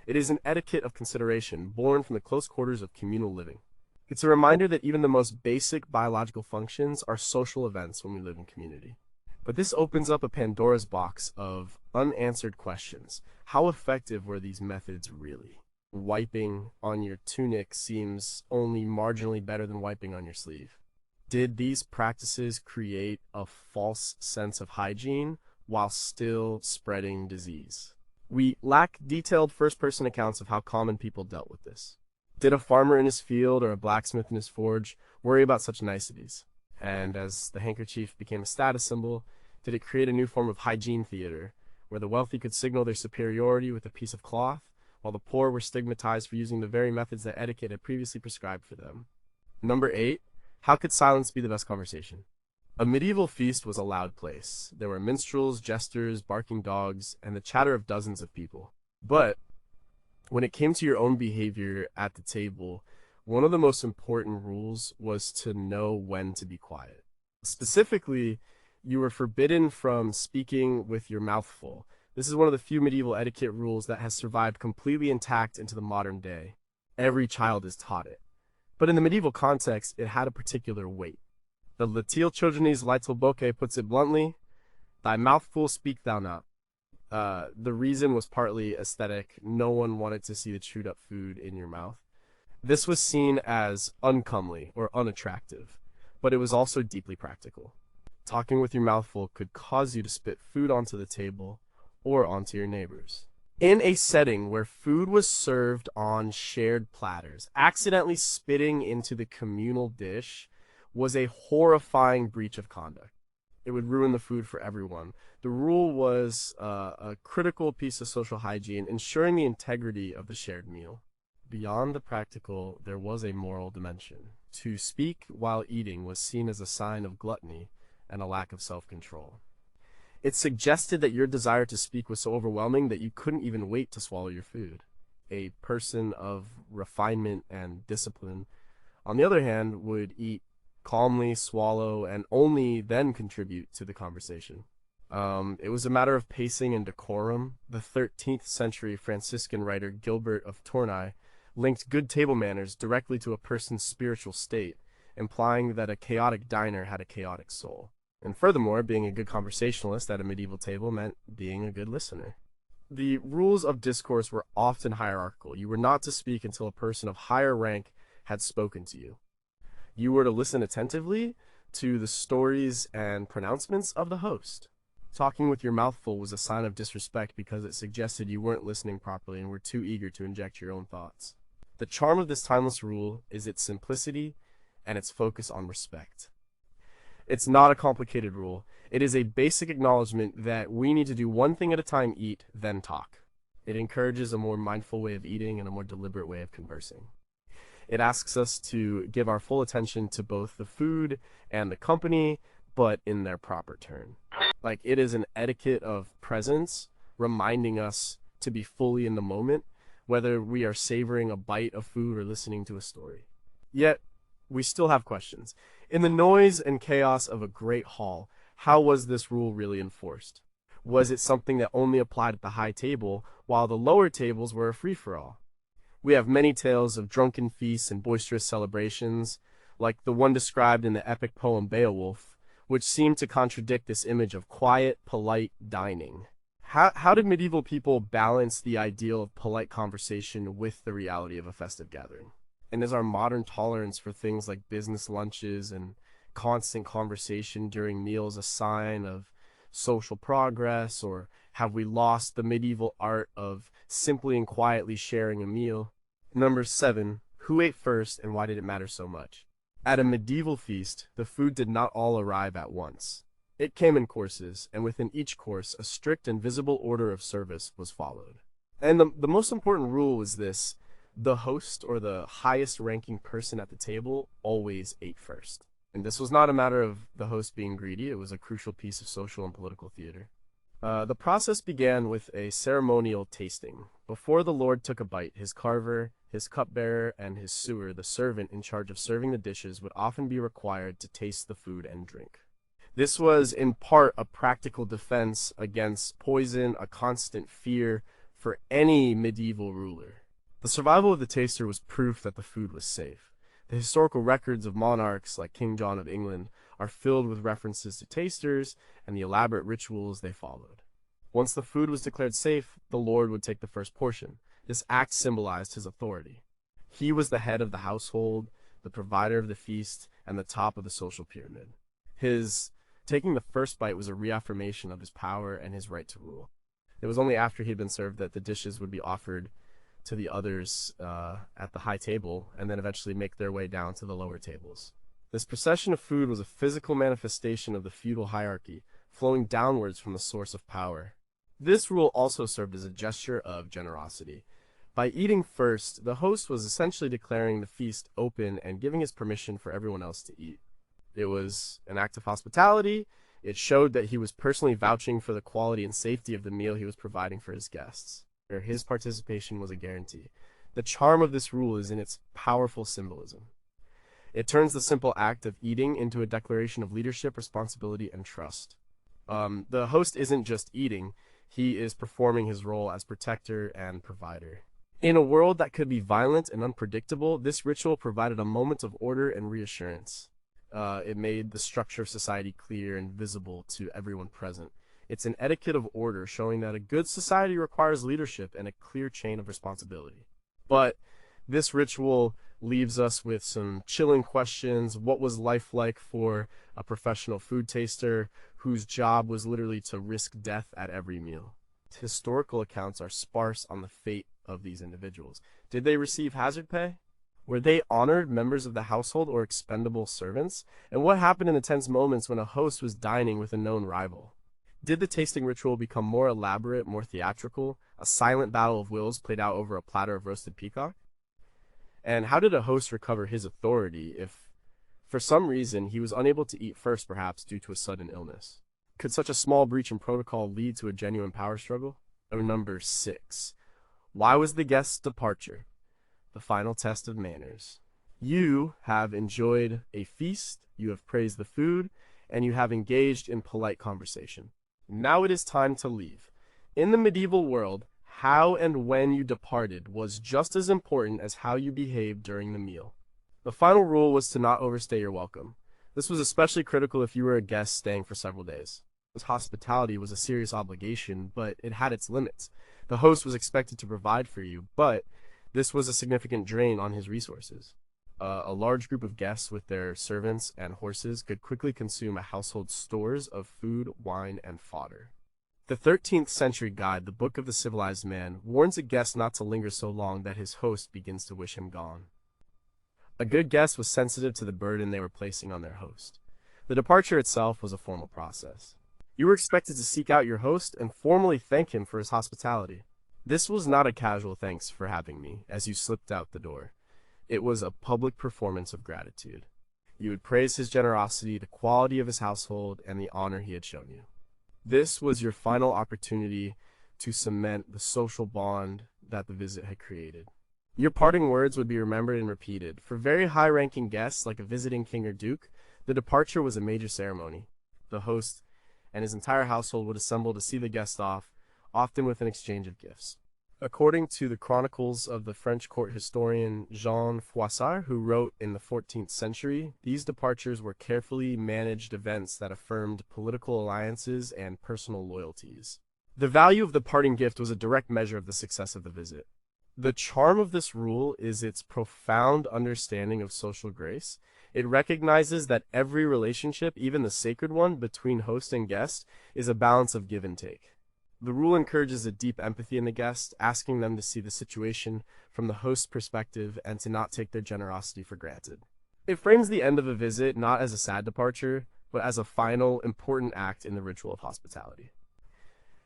It is an etiquette of consideration born from the close quarters of communal living. It's a reminder that even the most basic biological functions are social events when we live in community. But this opens up a Pandora's box of unanswered questions. How effective were these methods really? Wiping on your tunic seems only marginally better than wiping on your sleeve. Did these practices create a false sense of hygiene while still spreading disease? We lack detailed first-person accounts of how common people dealt with this. Did a farmer in his field or a blacksmith in his forge worry about such niceties? And as the handkerchief became a status symbol, did it create a new form of hygiene theater, where the wealthy could signal their superiority with a piece of cloth, while the poor were stigmatized for using the very methods that etiquette had previously prescribed for them? Number 8. How could silence be the best conversation? A medieval feast was a loud place. There were minstrels, jesters, barking dogs, and the chatter of dozens of people. But when it came to your own behavior at the table, one of the most important rules was to know when to be quiet. Specifically, you were forbidden from speaking with your mouth full. This is one of the few medieval etiquette rules that has survived completely intact into the modern day. Every child is taught it. But in the medieval context, it had a particular weight. The Latil Childrenese Lytel Boke puts it bluntly, "Thy mouth full speak thou not." The reason was partly aesthetic. No one wanted to see the chewed up food in your mouth. This was seen as uncomely or unattractive, but it was also deeply practical. Talking with your mouth full could cause you to spit food onto the table or onto your neighbors. In a setting where food was served on shared platters, accidentally spitting into the communal dish was a horrifying breach of conduct. It would ruin the food for everyone. The rule was a critical piece of social hygiene, ensuring the integrity of the shared meal. Beyond the practical, there was a moral dimension. To speak while eating was seen as a sign of gluttony and a lack of self-control. It suggested that your desire to speak was so overwhelming that you couldn't even wait to swallow your food. A person of refinement and discipline, on the other hand, would eat calmly, swallow, and only then contribute to the conversation. It was a matter of pacing and decorum. The 13th century Franciscan writer Gilbert of Tournai linked good table manners directly to a person's spiritual state, implying that a chaotic diner had a chaotic soul. And furthermore, being a good conversationalist at a medieval table meant being a good listener. The rules of discourse were often hierarchical. You were not to speak until a person of higher rank had spoken to you. You were to listen attentively to the stories and pronouncements of the host. Talking with your mouth full was a sign of disrespect because it suggested you weren't listening properly and were too eager to inject your own thoughts. The charm of this timeless rule is its simplicity and its focus on respect. It's not a complicated rule. It is a basic acknowledgement that we need to do one thing at a time, eat, then talk. It encourages a more mindful way of eating and a more deliberate way of conversing. It asks us to give our full attention to both the food and the company, but in their proper turn. Like, it is an etiquette of presence, reminding us to be fully in the moment, whether we are savoring a bite of food or listening to a story. Yet, we still have questions. In the noise and chaos of a great hall, how was this rule really enforced? Was it something that only applied at the high table, while the lower tables were a free-for-all? We have many tales of drunken feasts and boisterous celebrations, like the one described in the epic poem Beowulf, which seem to contradict this image of quiet, polite dining. How did medieval people balance the ideal of polite conversation with the reality of a festive gathering? And is our modern tolerance for things like business lunches and constant conversation during meals a sign of social progress, or have we lost the medieval art of simply and quietly sharing a meal? Number 7. Who ate first and why did it matter so much? At a medieval feast, the food did not all arrive at once. It came in courses, and within each course, a strict and visible order of service was followed. And the most important rule was this: the host, or the highest ranking person at the table, always ate first. And this was not a matter of the host being greedy, it was a crucial piece of social and political theater. The process began with a ceremonial tasting. Before the lord took a bite, his carver, his cupbearer, and his sewer, the servant in charge of serving the dishes, would often be required to taste the food and drink. This was in part a practical defense against poison, a constant fear for any medieval ruler. The survival of the taster was proof that the food was safe. The historical records of monarchs like King John of England are filled with references to tasters and the elaborate rituals they followed. Once the food was declared safe, the lord would take the first portion. This act symbolized his authority. He was the head of the household, the provider of the feast, and the top of the social pyramid. His taking the first bite was a reaffirmation of his power and his right to rule. It was only after he had been served that the dishes would be offered to the others at the high table, and then eventually make their way down to the lower tables. This procession of food was a physical manifestation of the feudal hierarchy, flowing downwards from the source of power. This rule also served as a gesture of generosity. By eating first, the host was essentially declaring the feast open and giving his permission for everyone else to eat. It was an act of hospitality. It showed that he was personally vouching for the quality and safety of the meal he was providing for his guests. His participation was a guarantee. The charm of this rule is in its powerful symbolism. It turns the simple act of eating into a declaration of leadership, responsibility, and trust. The host isn't just eating, he is performing his role as protector and provider. In a world that could be violent and unpredictable, this ritual provided a moment of order and reassurance. It made the structure of society clear and visible to everyone present. It's an etiquette of order, showing that a good society requires leadership and a clear chain of responsibility. But this ritual leaves us with some chilling questions. What was life like for a professional food taster whose job was literally to risk death at every meal? Historical accounts are sparse on the fate of these individuals. Did they receive hazard pay? Were they honored members of the household or expendable servants? And what happened in the tense moments when a host was dining with a known rival? Did the tasting ritual become more elaborate, more theatrical, a silent battle of wills played out over a platter of roasted peacock? And how did a host recover his authority if, for some reason, he was unable to eat first, perhaps due to a sudden illness? Could such a small breach in protocol lead to a genuine power struggle? Number 6. Why was the guest's departure the final test of manners? You have enjoyed a feast, you have praised the food, and you have engaged in polite conversation. Now it is time to leave. In the medieval world, how and when you departed was just as important as how you behaved during the meal. The final rule was to not overstay your welcome. This was especially critical if you were a guest staying for several days. Hospitality was a serious obligation, but it had its limits. The host was expected to provide for you, but this was a significant drain on his resources. A large group of guests with their servants and horses could quickly consume a household's stores of food, wine, and fodder. The 13th century guide, the Book of the Civilized Man, warns a guest not to linger so long that his host begins to wish him gone. A good guest was sensitive to the burden they were placing on their host. The departure itself was a formal process. You were expected to seek out your host and formally thank him for his hospitality. This was not a casual thanks for having me as you slipped out the door. It was a public performance of gratitude. You would praise his generosity, the quality of his household, and the honor he had shown you. This was your final opportunity to cement the social bond that the visit had created. Your parting words would be remembered and repeated. For very high-ranking guests, like a visiting king or duke, the departure was a major ceremony. The host and his entire household would assemble to see the guest off, often with an exchange of gifts. According to the chronicles of the French court historian Jean Froissart, who wrote in the 14th century, these departures were carefully managed events that affirmed political alliances and personal loyalties. The value of the parting gift was a direct measure of the success of the visit. The charm of this rule is its profound understanding of social grace. It recognizes that every relationship, even the sacred one between host and guest, is a balance of give and take. The rule encourages a deep empathy in the guest, asking them to see the situation from the host's perspective and to not take their generosity for granted. It frames the end of a visit not as a sad departure, but as a final, important act in the ritual of hospitality.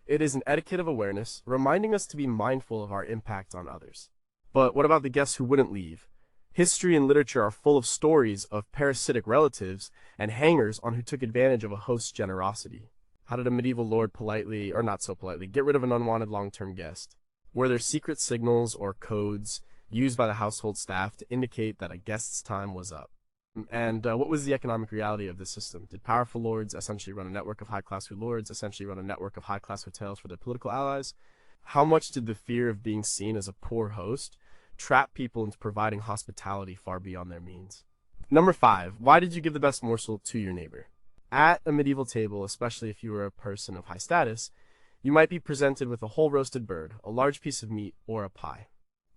It is an etiquette of awareness, reminding us to be mindful of our impact on others. But what about the guests who wouldn't leave? History and literature are full of stories of parasitic relatives and hangers on who took advantage of a host's generosity. How did a medieval lord politely, or not so politely, get rid of an unwanted long-term guest? Were there secret signals or codes used by the household staff to indicate that a guest's time was up? And what was the economic reality of this system? Did powerful lords essentially run a network of high-class lords, essentially run a network of high-class hotels for their political allies? How much did the fear of being seen as a poor host trap people into providing hospitality far beyond their means? Number 5, why did you give the best morsel to your neighbor? At a medieval table, especially if you were a person of high status, you might be presented with a whole roasted bird, a large piece of meat, or a pie.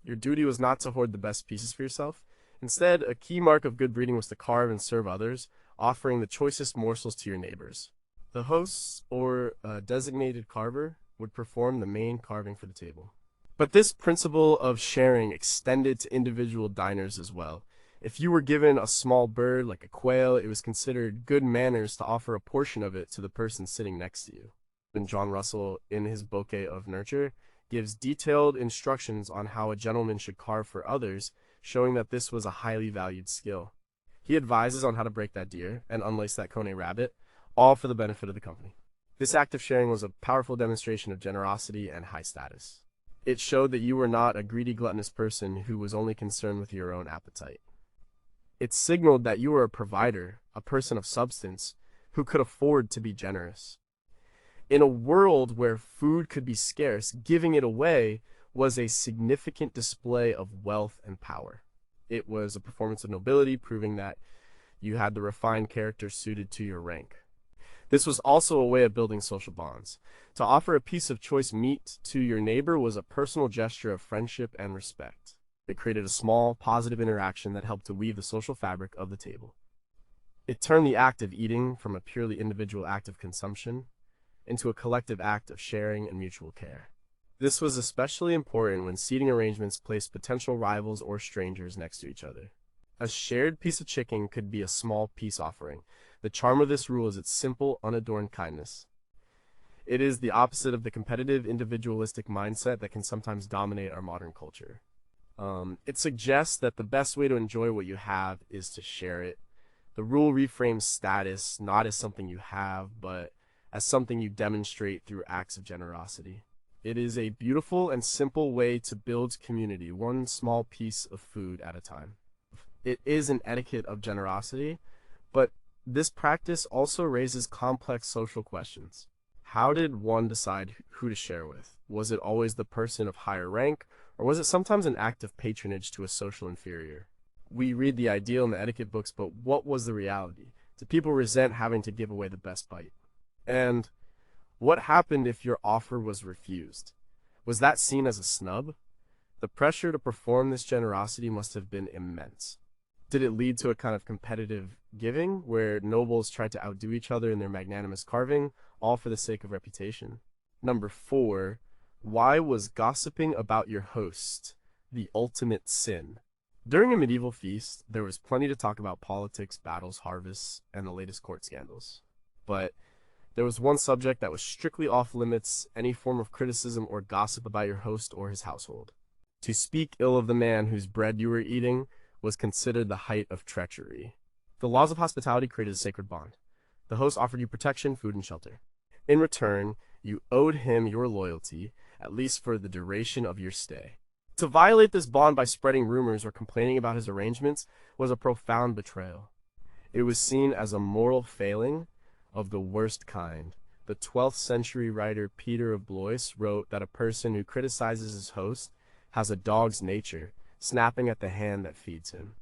Your duty was not to hoard the best pieces for yourself. Instead, a key mark of good breeding was to carve and serve others, offering the choicest morsels to your neighbors. The hosts, or a designated carver, would perform the main carving for the table. But this principle of sharing extended to individual diners as well. If you were given a small bird like a quail, it was considered good manners to offer a portion of it to the person sitting next to you. And John Russell, in his Bouquet of Nurture, gives detailed instructions on how a gentleman should carve for others, showing that this was a highly valued skill. He advises on how to break that deer and unlace that coney rabbit, all for the benefit of the company. This act of sharing was a powerful demonstration of generosity and high status. It showed that you were not a greedy, gluttonous person who was only concerned with your own appetite. It signaled that you were a provider, a person of substance, who could afford to be generous. In a world where food could be scarce, giving it away was a significant display of wealth and power. It was a performance of nobility, proving that you had the refined character suited to your rank. This was also a way of building social bonds. To offer a piece of choice meat to your neighbor was a personal gesture of friendship and respect. It created a small, positive interaction that helped to weave the social fabric of the table. It turned the act of eating from a purely individual act of consumption into a collective act of sharing and mutual care. This was especially important when seating arrangements placed potential rivals or strangers next to each other. A shared piece of chicken could be a small peace offering. The charm of this rule is its simple, unadorned kindness. It is the opposite of the competitive, individualistic mindset that can sometimes dominate our modern culture. It suggests that the best way to enjoy what you have is to share it. The rule reframes status not as something you have, but as something you demonstrate through acts of generosity. It is a beautiful and simple way to build community, one small piece of food at a time. It is an etiquette of generosity, but this practice also raises complex social questions. How did one decide who to share with? Was it always the person of higher rank, or was it sometimes an act of patronage to a social inferior? We read the ideal in the etiquette books, but what was the reality? Did people resent having to give away the best bite? And what happened if your offer was refused? Was that seen as a snub? The pressure to perform this generosity must have been immense. Did it lead to a kind of competitive giving, where nobles tried to outdo each other in their magnanimous carving, all for the sake of reputation? Number 4, why was gossiping about your host the ultimate sin? During a medieval feast, there was plenty to talk about: politics, battles, harvests, and the latest court scandals. But there was one subject that was strictly off limits: any form of criticism or gossip about your host or his household. To speak ill of the man whose bread you were eating was considered the height of treachery. The laws of hospitality created a sacred bond. The host offered you protection, food, and shelter. In return, you owed him your loyalty, at least for the duration of your stay. To violate this bond by spreading rumors or complaining about his arrangements was a profound betrayal. It was seen as a moral failing of the worst kind. The 12th century writer Peter of Blois wrote that a person who criticizes his host has a dog's nature, snapping at the hand that feeds him.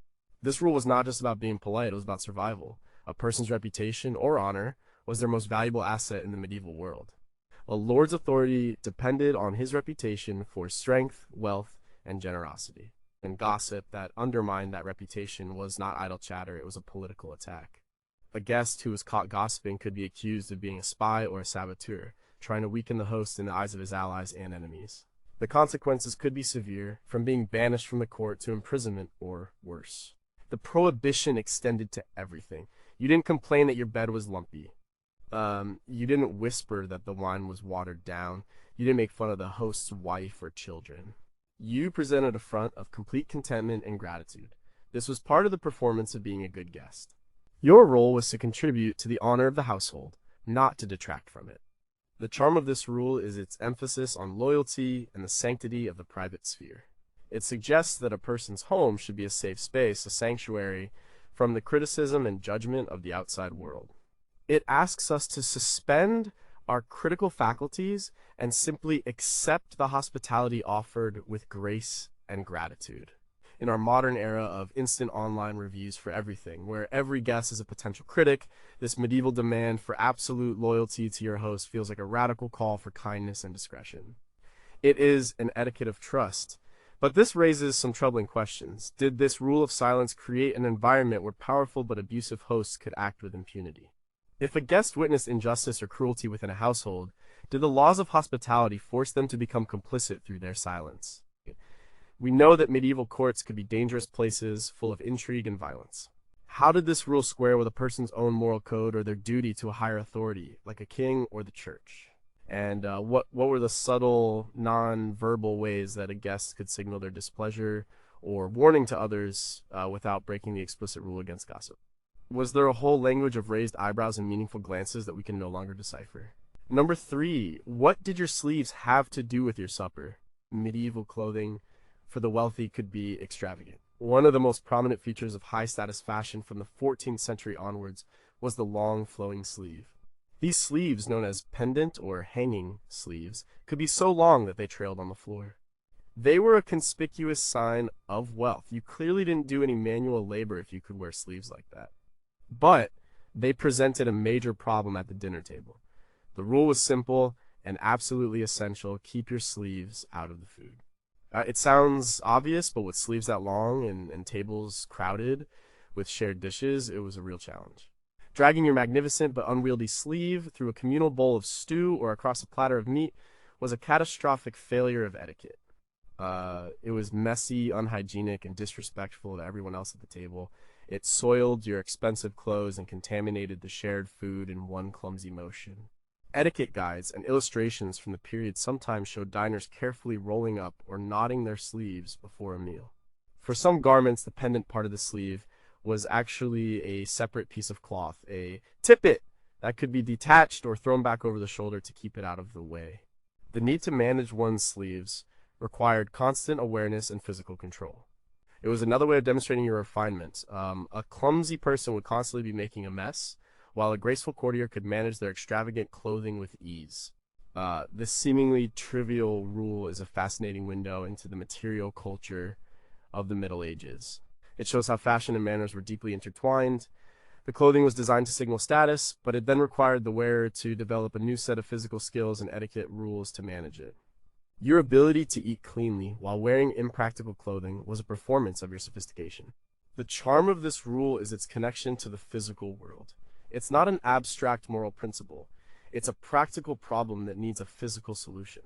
This rule was not just about being polite, it was about survival. A person's reputation or honor was their most valuable asset in the medieval world. A lord's authority depended on his reputation for strength, wealth, and generosity. And gossip that undermined that reputation was not idle chatter, it was a political attack. A guest who was caught gossiping could be accused of being a spy or a saboteur, trying to weaken the host in the eyes of his allies and enemies. The consequences could be severe, from being banished from the court to imprisonment or worse. The prohibition extended to everything. You didn't complain that your bed was lumpy. You didn't whisper that the wine was watered down. You didn't make fun of the host's wife or children. You presented a front of complete contentment and gratitude. This was part of the performance of being a good guest. Your role was to contribute to the honor of the household, not to detract from it. The charm of this rule is its emphasis on loyalty and the sanctity of the private sphere. It suggests that a person's home should be a safe space, a sanctuary from the criticism and judgment of the outside world. It asks us to suspend our critical faculties and simply accept the hospitality offered with grace and gratitude. In our modern era of instant online reviews for everything, where every guest is a potential critic, this medieval demand for absolute loyalty to your host feels like a radical call for kindness and discretion. It is an etiquette of trust, but this raises some troubling questions. Did this rule of silence create an environment where powerful but abusive hosts could act with impunity? If a guest witnessed injustice or cruelty within a household, did the laws of hospitality force them to become complicit through their silence? We know that medieval courts could be dangerous places full of intrigue and violence. How did this rule square with a person's own moral code or their duty to a higher authority, like a king or the church? And what were the subtle, non-verbal ways that a guest could signal their displeasure or warning to others without breaking the explicit rule against gossip? Was there a whole language of raised eyebrows and meaningful glances that we can no longer decipher? Number 3, what did your sleeves have to do with your supper? Medieval clothing for the wealthy could be extravagant. One of the most prominent features of high-status fashion from the 14th century onwards was the long flowing sleeve. These sleeves, known as pendant or hanging sleeves, could be so long that they trailed on the floor. They were a conspicuous sign of wealth. You clearly didn't do any manual labor if you could wear sleeves like that. But they presented a major problem at the dinner table. The rule was simple and absolutely essential: keep your sleeves out of the food. It sounds obvious, but with sleeves that long and tables crowded with shared dishes, it was a real challenge. Dragging your magnificent but unwieldy sleeve through a communal bowl of stew or across a platter of meat was a catastrophic failure of etiquette. It was messy, unhygienic, and disrespectful to everyone else at the table. It soiled your expensive clothes and contaminated the shared food in one clumsy motion. Etiquette guides and illustrations from the period sometimes showed diners carefully rolling up or knotting their sleeves before a meal. For some garments, the pendant part of the sleeve was actually a separate piece of cloth, a tippet, that could be detached or thrown back over the shoulder to keep it out of the way. The need to manage one's sleeves required constant awareness and physical control. It was another way of demonstrating your refinement. A clumsy person would constantly be making a mess, while a graceful courtier could manage their extravagant clothing with ease. This seemingly trivial rule is a fascinating window into the material culture of the Middle Ages. It shows how fashion and manners were deeply intertwined. The clothing was designed to signal status, but it then required the wearer to develop a new set of physical skills and etiquette rules to manage it. Your ability to eat cleanly while wearing impractical clothing was a performance of your sophistication. The charm of this rule is its connection to the physical world. It's not an abstract moral principle. It's a practical problem that needs a physical solution.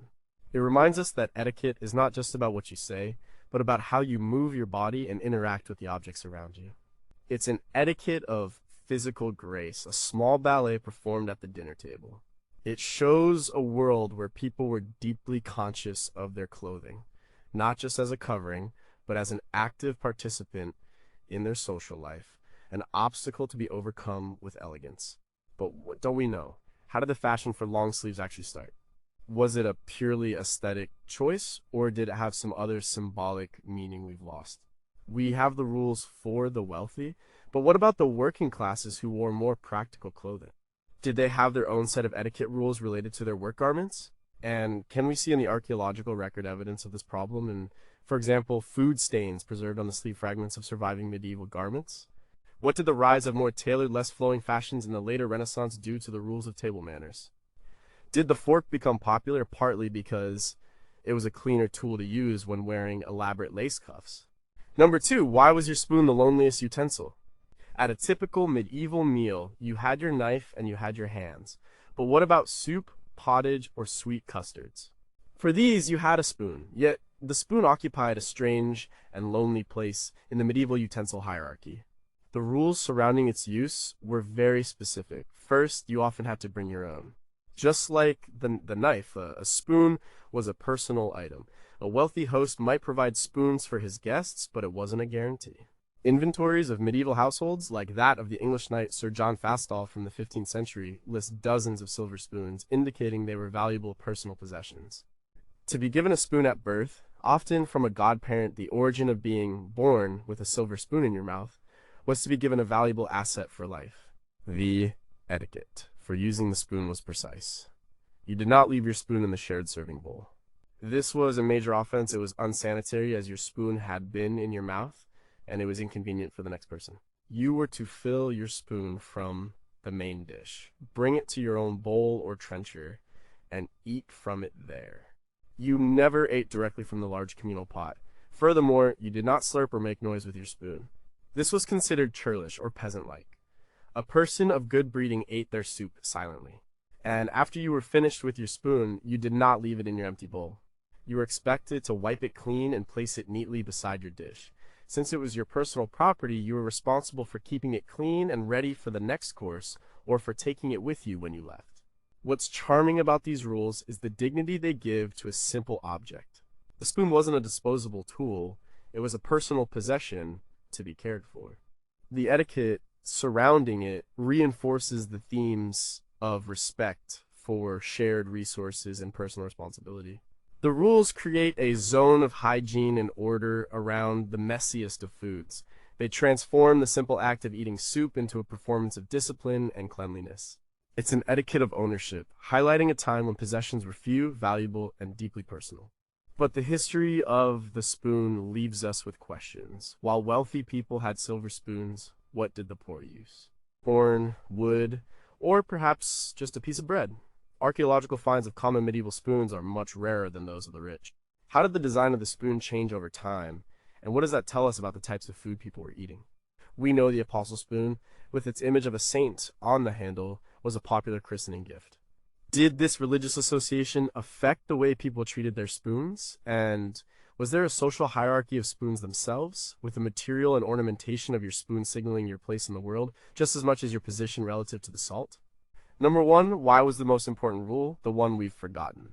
It reminds us that etiquette is not just about what you say, but about how you move your body and interact with the objects around you. It's an etiquette of physical grace, a small ballet performed at the dinner table. It shows a world where people were deeply conscious of their clothing, not just as a covering, but as an active participant in their social life, an obstacle to be overcome with elegance. But what don't we know? How did the fashion for long sleeves actually start? Was it a purely aesthetic choice, or did it have some other symbolic meaning we've lost? We have the rules for the wealthy, but what about the working classes who wore more practical clothing? Did they have their own set of etiquette rules related to their work garments? And can we see in the archaeological record evidence of this problem in, for example, food stains preserved on the sleeve fragments of surviving medieval garments? What did the rise of more tailored, less flowing fashions in the later Renaissance do to the rules of table manners? Did the fork become popular partly because It was a cleaner tool to use when wearing elaborate lace cuffs. Number 2, why was your spoon the loneliest utensil? At a typical medieval meal, you had your knife and you had your hands. But what about soup, pottage, or sweet custards? For these, you had a spoon, yet the spoon occupied a strange and lonely place in the medieval utensil hierarchy. The rules surrounding its use were very specific. First, you often had to bring your own. Just like the knife, a spoon was a personal item. A wealthy host might provide spoons for his guests, but it wasn't a guarantee. Inventories of medieval households, like that of the English knight Sir John Fastall from the 15th century, list dozens of silver spoons, indicating they were valuable personal possessions. To be given a spoon at birth, often from a godparent, the origin of being born with a silver spoon in your mouth, was to be given a valuable asset for life. The etiquette for using the spoon was precise. You did not leave your spoon in the shared serving bowl. This was a major offense. It was unsanitary, as your spoon had been in your mouth, and it was inconvenient for the next person. You were to fill your spoon from the main dish, bring it to your own bowl or trencher, and eat from it there. You never ate directly from the large communal pot. Furthermore, you did not slurp or make noise with your spoon. This was considered churlish or peasant-like. A person of good breeding ate their soup silently. And after you were finished with your spoon, you did not leave it in your empty bowl. You were expected to wipe it clean and place it neatly beside your dish. Since it was your personal property, you were responsible for keeping it clean and ready for the next course, or for taking it with you when you left. What's charming about these rules is the dignity they give to a simple object. The spoon wasn't a disposable tool, it was a personal possession to be cared for. The etiquette surrounding it reinforces the themes of respect for shared resources and personal responsibility. The rules create a zone of hygiene and order around the messiest of foods. They transform the simple act of eating soup into a performance of discipline and cleanliness. It's an etiquette of ownership, highlighting a time when possessions were few, valuable, and deeply personal. But the history of the spoon leaves us with questions. While wealthy people had silver spoons, what did the poor use? Corn, wood, or perhaps just a piece of bread. Archaeological finds of common medieval spoons are much rarer than those of the rich. How did the design of the spoon change over time, and what does that tell us about the types of food people were eating? We know the apostle spoon, with its image of a saint on the handle, was a popular christening gift. Did this religious association affect the way people treated their spoons? And was there a social hierarchy of spoons themselves, with the material and ornamentation of your spoon signaling your place in the world, just as much as your position relative to the salt? Number 1, why was the most important rule the one we've forgotten?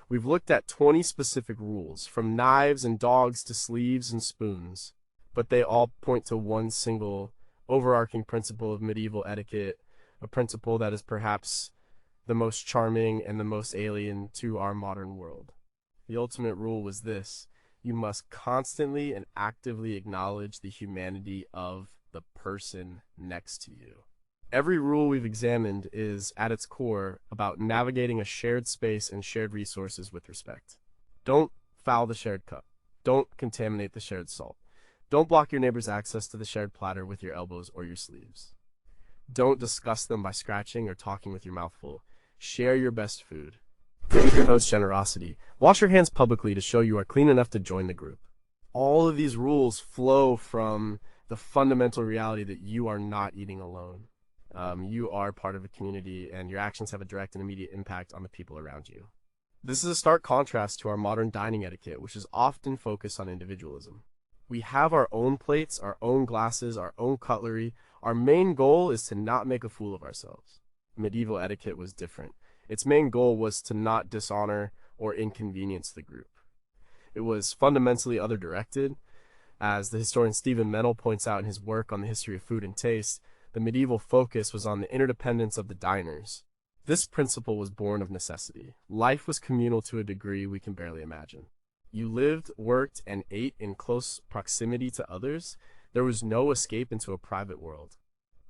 We've looked at 20 specific rules, from knives and dogs to sleeves and spoons, but they all point to one single overarching principle of medieval etiquette, a principle that is perhaps the most charming and the most alien to our modern world. The ultimate rule was this: you must constantly and actively acknowledge the humanity of the person next to you. Every rule we've examined is, at its core, about navigating a shared space and shared resources with respect. Don't foul the shared cup. Don't contaminate the shared salt. Don't block your neighbor's access to the shared platter with your elbows or your sleeves. Don't disgust them by scratching or talking with your mouth full. Share your best food. Treat your host's generosity. Wash your hands publicly to show you are clean enough to join the group. All of these rules flow from the fundamental reality that you are not eating alone. You are part of a community, and your actions have a direct and immediate impact on the people around you. This is a stark contrast to our modern dining etiquette, which is often focused on individualism. We have our own plates, our own glasses, our own cutlery. Our main goal is to not make a fool of ourselves. Medieval etiquette was different. Its main goal was to not dishonor or inconvenience the group. It was fundamentally other-directed. As the historian Stephen Mennel points out in his work on the history of food and taste, the medieval focus was on the interdependence of the diners. This principle was born of necessity. Life was communal to a degree we can barely imagine. You lived, worked, and ate in close proximity to others. There was no escape into a private world.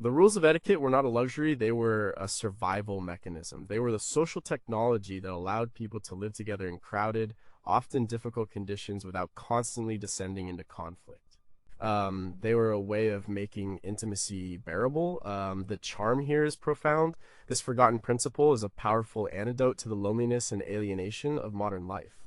The rules of etiquette were not a luxury, they were a survival mechanism. They were the social technology that allowed people to live together in crowded, often difficult conditions without constantly descending into conflict. They were a way of making intimacy bearable. The charm here is profound. This forgotten principle is a powerful antidote to the loneliness and alienation of modern life.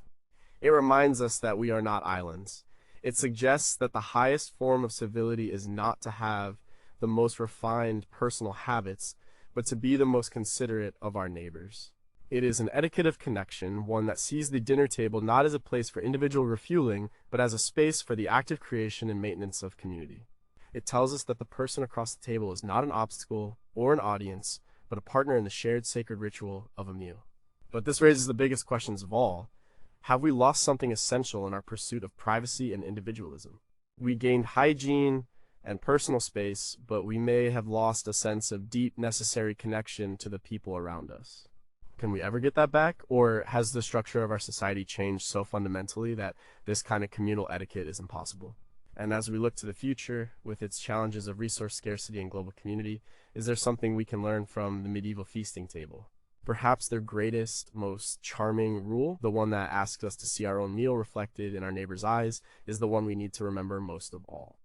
It reminds us that we are not islands. It suggests that the highest form of civility is not to have the most refined personal habits, but to be the most considerate of our neighbors. It is an etiquette of connection, one that sees the dinner table not as a place for individual refueling, but as a space for the active creation and maintenance of community. It tells us that the person across the table is not an obstacle or an audience, but a partner in the shared sacred ritual of a meal. But this raises the biggest questions of all. Have we lost something essential in our pursuit of privacy and individualism? We gained hygiene and personal space, but we may have lost a sense of deep, necessary connection to the people around us. Can we ever get that back? Or has the structure of our society changed so fundamentally that this kind of communal etiquette is impossible? And as we look to the future, with its challenges of resource scarcity and global community, is there something we can learn from the medieval feasting table? Perhaps their greatest, most charming rule, the one that asks us to see our own meal reflected in our neighbor's eyes, is the one we need to remember most of all.